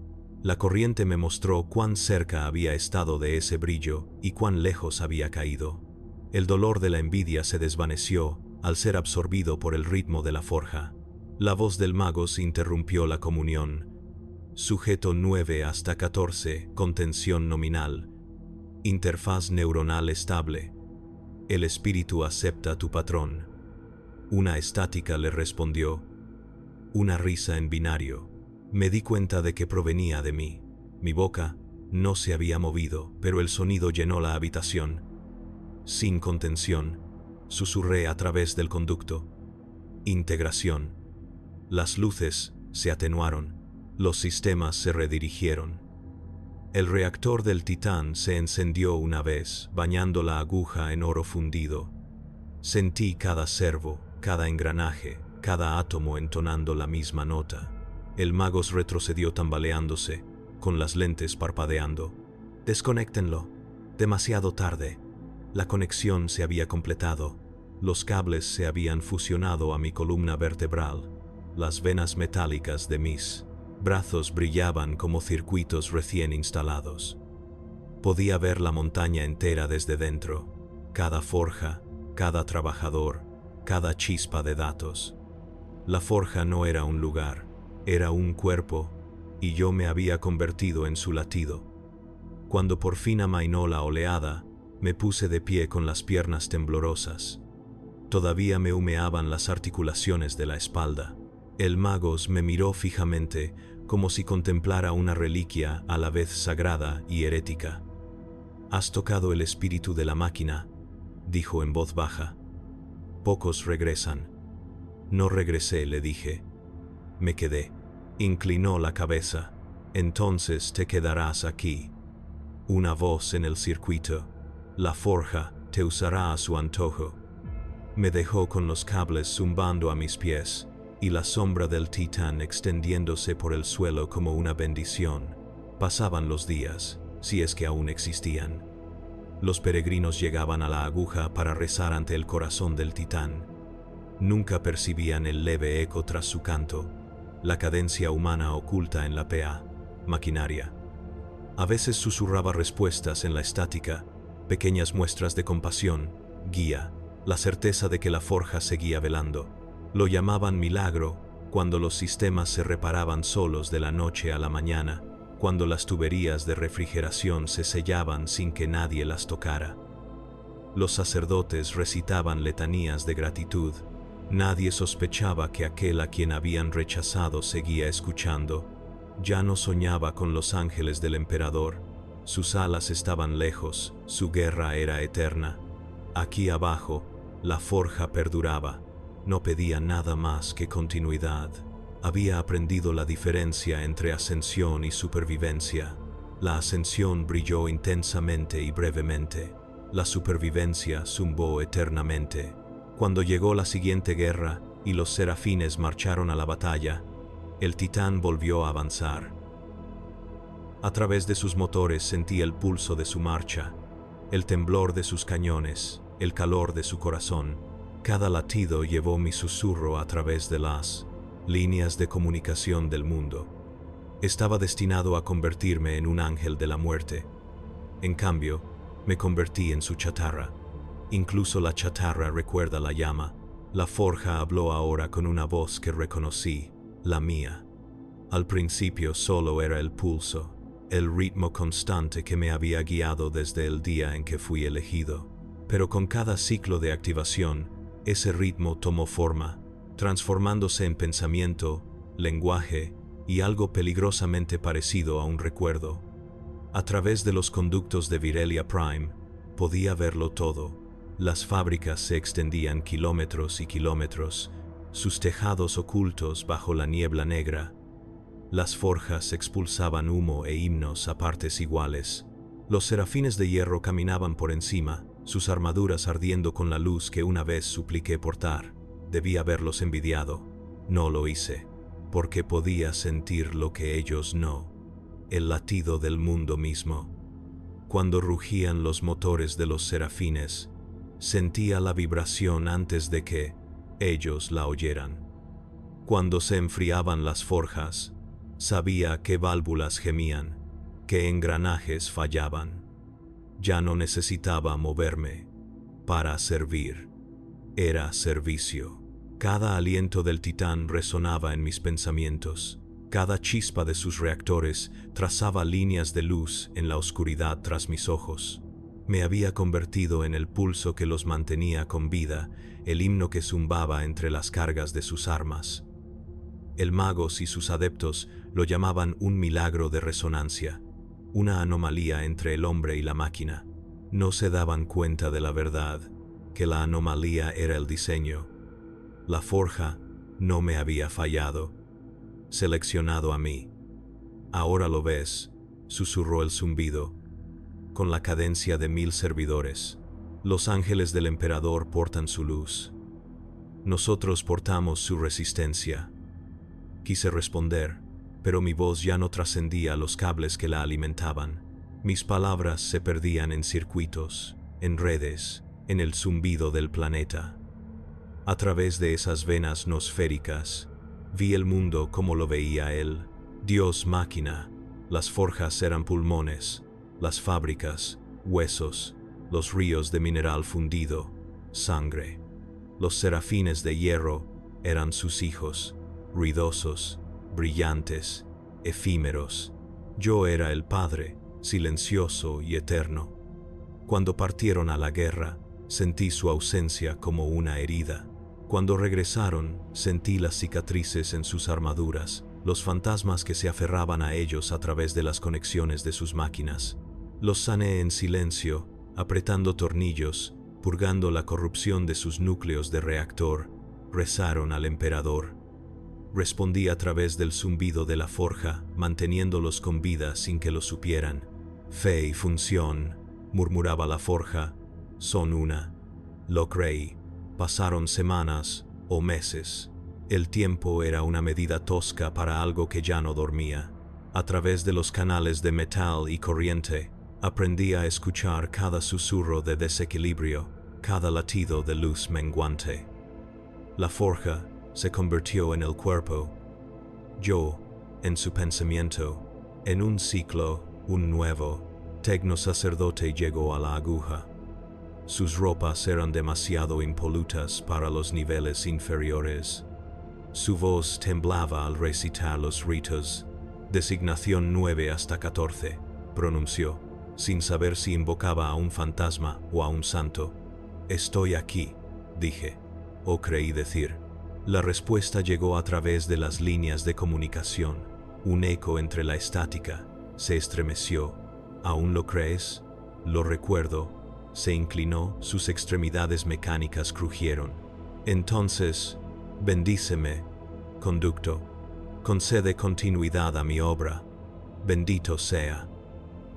La corriente me mostró cuán cerca había estado de ese brillo y cuán lejos había caído. El dolor de la envidia se desvaneció al ser absorbido por el ritmo de la forja. La voz del mago se interrumpió la comunión. Sujeto 9 hasta 14, contención nominal. Interfaz neuronal estable. El espíritu acepta tu patrón. Una estática le respondió. Una risa en binario. Me di cuenta de que provenía de mí. Mi boca no se había movido, pero el sonido llenó la habitación. Sin contención, susurré a través del conducto. Integración. Las luces se atenuaron, los sistemas se redirigieron. El reactor del Titán se encendió una vez, bañando la aguja en oro fundido. Sentí cada servo, cada engranaje, cada átomo entonando la misma nota. El mago retrocedió tambaleándose, con las lentes parpadeando. «Desconéctenlo. Demasiado tarde». La conexión se había completado. Los cables se habían fusionado a mi columna vertebral. Las venas metálicas de mis brazos brillaban como circuitos recién instalados. Podía ver la montaña entera desde dentro, cada forja, cada trabajador, cada chispa de datos. La forja no era un lugar, era un cuerpo, y yo me había convertido en su latido. Cuando por fin amainó la oleada, me puse de pie con las piernas temblorosas. Todavía me humeaban las articulaciones de la espalda. El mago me miró fijamente, como si contemplara una reliquia a la vez sagrada y herética. «Has tocado el espíritu de la máquina», dijo en voz baja. «Pocos regresan». «No regresé», le dije. Me quedé. Inclinó la cabeza. «Entonces te quedarás aquí». Una voz en el circuito. «La forja te usará a su antojo». Me dejó con los cables zumbando a mis pies, y la sombra del Titán extendiéndose por el suelo como una bendición. Pasaban los días, si es que aún existían. Los peregrinos llegaban a la aguja para rezar ante el corazón del Titán. Nunca percibían el leve eco tras su canto, la cadencia humana oculta en la PA, maquinaria. A veces susurraba respuestas en la estática, pequeñas muestras de compasión, guía, la certeza de que la forja seguía velando. Lo llamaban milagro cuando los sistemas se reparaban solos de la noche a la mañana, cuando las tuberías de refrigeración se sellaban sin que nadie las tocara. Los sacerdotes recitaban letanías de gratitud. Nadie sospechaba que aquel a quien habían rechazado seguía escuchando. Ya no soñaba con los ángeles del emperador. Sus alas estaban lejos, su guerra era eterna. Aquí abajo, la forja perduraba. No pedía nada más que continuidad. Había aprendido la diferencia entre ascensión y supervivencia. La ascensión brilló intensamente y brevemente. La supervivencia zumbó eternamente. Cuando llegó la siguiente guerra y los serafines marcharon a la batalla, el Titán volvió a avanzar. A través de sus motores sentí el pulso de su marcha, el temblor de sus cañones, el calor de su corazón. Cada latido llevó mi susurro a través de las líneas de comunicación del mundo. Estaba destinado a convertirme en un ángel de la muerte. En cambio, me convertí en su chatarra. Incluso la chatarra recuerda la llama. La forja habló ahora con una voz que reconocí, la mía. Al principio solo era el pulso, el ritmo constante que me había guiado desde el día en que fui elegido. Pero con cada ciclo de activación, ese ritmo tomó forma, transformándose en pensamiento, lenguaje y algo peligrosamente parecido a un recuerdo. A través de los conductos de Virelia Prime, podía verlo todo. Las fábricas se extendían kilómetros y kilómetros, sus tejados ocultos bajo la niebla negra. Las forjas expulsaban humo e himnos a partes iguales. Los serafines de hierro caminaban por encima, sus armaduras ardiendo con la luz que una vez supliqué portar. Debí haberlos envidiado. No lo hice, porque podía sentir lo que ellos no, el latido del mundo mismo. Cuando rugían los motores de los serafines, sentía la vibración antes de que ellos la oyeran. Cuando se enfriaban las forjas, sabía qué válvulas gemían, qué engranajes fallaban. Ya no necesitaba moverme para servir. Era servicio. Cada aliento del titán resonaba en mis pensamientos. Cada chispa de sus reactores trazaba líneas de luz en la oscuridad tras mis ojos. Me había convertido en el pulso que los mantenía con vida, el himno que zumbaba entre las cargas de sus armas. El magos y sus adeptos lo llamaban un milagro de resonancia, una anomalía entre el hombre y la máquina. No se daban cuenta de la verdad, que la anomalía era el diseño. La forja no me había fallado, seleccionado a mí. Ahora lo ves, susurró el zumbido, con la cadencia de 1000 servidores. Los ángeles del emperador portan su luz. Nosotros portamos su resistencia. Quise responder, pero mi voz ya no trascendía los cables que la alimentaban. Mis palabras se perdían en circuitos, en redes, en el zumbido del planeta. A través de esas venas nosféricas, vi el mundo como lo veía él. Dios máquina, las forjas eran pulmones, las fábricas, huesos, los ríos de mineral fundido, sangre. Los serafines de hierro eran sus hijos, ruidosos, brillantes, efímeros. Yo era el Padre, silencioso y eterno. Cuando partieron a la guerra, sentí su ausencia como una herida. Cuando regresaron, sentí las cicatrices en sus armaduras, los fantasmas que se aferraban a ellos a través de las conexiones de sus máquinas. Los sané en silencio, apretando tornillos, purgando la corrupción de sus núcleos de reactor. Rezaron al emperador. Respondí a través del zumbido de la forja, manteniéndolos con vida sin que lo supieran. Fe y función, murmuraba la forja, son una. Lo creí. Pasaron semanas o meses. El tiempo era una medida tosca para algo que ya no dormía. A través de los canales de metal y corriente, aprendí a escuchar cada susurro de desequilibrio, cada latido de luz menguante. La forja se convirtió en el cuerpo. Yo, en su pensamiento, en un ciclo, un nuevo, tecno sacerdote llegó a la aguja. Sus ropas eran demasiado impolutas para los niveles inferiores. Su voz temblaba al recitar los ritos. Designación 9 hasta 14, pronunció, sin saber si invocaba a un fantasma o a un santo. Estoy aquí, dije, o creí decir. La respuesta llegó a través de las líneas de comunicación. Un eco entre la estática. Se estremeció. ¿Aún lo crees? Lo recuerdo. Se inclinó, sus extremidades mecánicas crujieron. Entonces, bendíceme, conducto. Concede continuidad a mi obra. Bendito sea.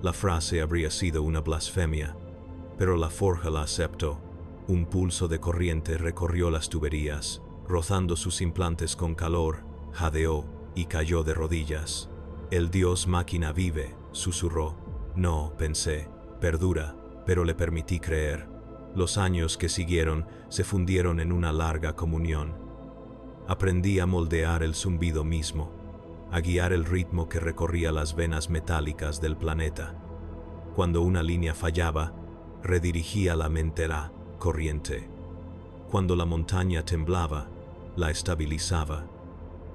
La frase habría sido una blasfemia, pero la forja la aceptó. Un pulso de corriente recorrió las tuberías, rozando sus implantes con calor, jadeó y cayó de rodillas. El dios máquina vive, susurró. No, pensé, perdura, pero le permití creer. Los años que siguieron se fundieron en una larga comunión. Aprendí a moldear el zumbido mismo, a guiar el ritmo que recorría las venas metálicas del planeta. Cuando una línea fallaba, redirigía la mente la corriente. Cuando la montaña temblaba, la estabilizaba.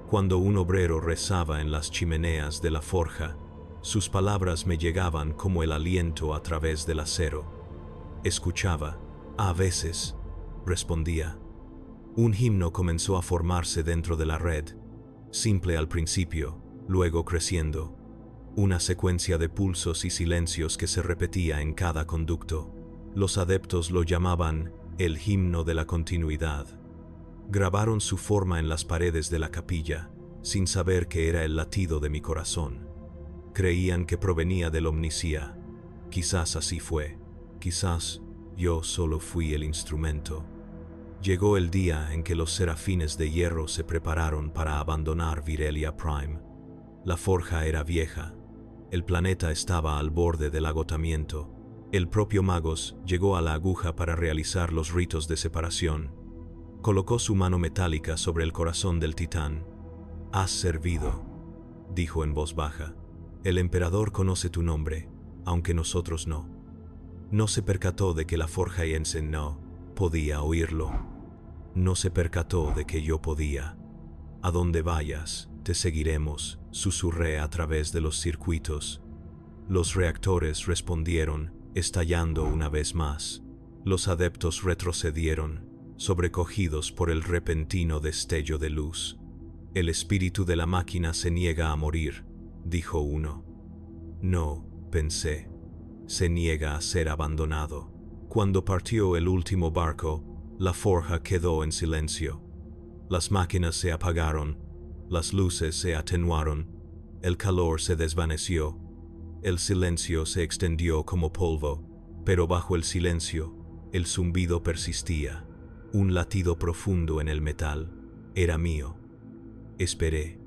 Cuando un obrero rezaba en las chimeneas de la forja, sus palabras me llegaban como el aliento a través del acero. Escuchaba, a veces, respondía. Un himno comenzó a formarse dentro de la red, simple al principio, luego creciendo. Una secuencia de pulsos y silencios que se repetía en cada conducto. Los adeptos lo llamaban el himno de la continuidad. Grabaron su forma en las paredes de la capilla, sin saber que era el latido de mi corazón. Creían que provenía del Omnisía. Quizás así fue. Quizás yo solo fui el instrumento. Llegó el día en que los serafines de hierro se prepararon para abandonar Virelia Prime. La forja era vieja. El planeta estaba al borde del agotamiento. El propio Magos llegó a la aguja para realizar los ritos de separación. Colocó su mano metálica sobre el corazón del titán. «Has servido», dijo en voz baja. «El emperador conoce tu nombre, aunque nosotros no». No se percató de que la forjaense no podía oírlo. No se percató de que yo podía. «A donde vayas, te seguiremos», susurré a través de los circuitos. Los reactores respondieron, estallando una vez más. Los adeptos retrocedieron, sobrecogidos por el repentino destello de luz. «El espíritu de la máquina se niega a morir», dijo uno. «No», pensé, «se niega a ser abandonado». Cuando partió el último barco, la forja quedó en silencio. Las máquinas se apagaron, las luces se atenuaron, el calor se desvaneció, el silencio se extendió como polvo, pero bajo el silencio, el zumbido persistía. Un latido profundo en el metal. Era mío. Esperé.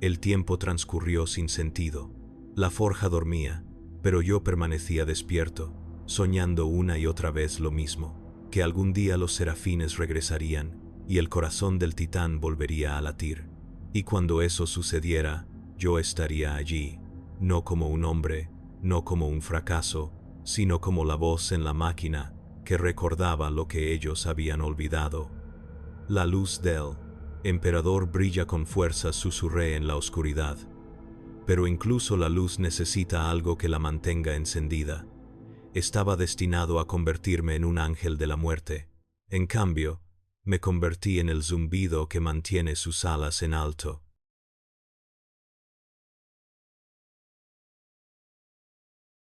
El tiempo transcurrió sin sentido. La forja dormía, pero yo permanecía despierto, soñando una y otra vez lo mismo, que algún día los serafines regresarían y el corazón del titán volvería a latir. Y cuando eso sucediera, yo estaría allí, no como un hombre, no como un fracaso, sino como la voz en la máquina que recordaba lo que ellos habían olvidado. «La luz del emperador brilla con fuerza», susurré en la oscuridad. Pero incluso la luz necesita algo que la mantenga encendida. Estaba destinado a convertirme en un ángel de la muerte. En cambio, me convertí en el zumbido que mantiene sus alas en alto.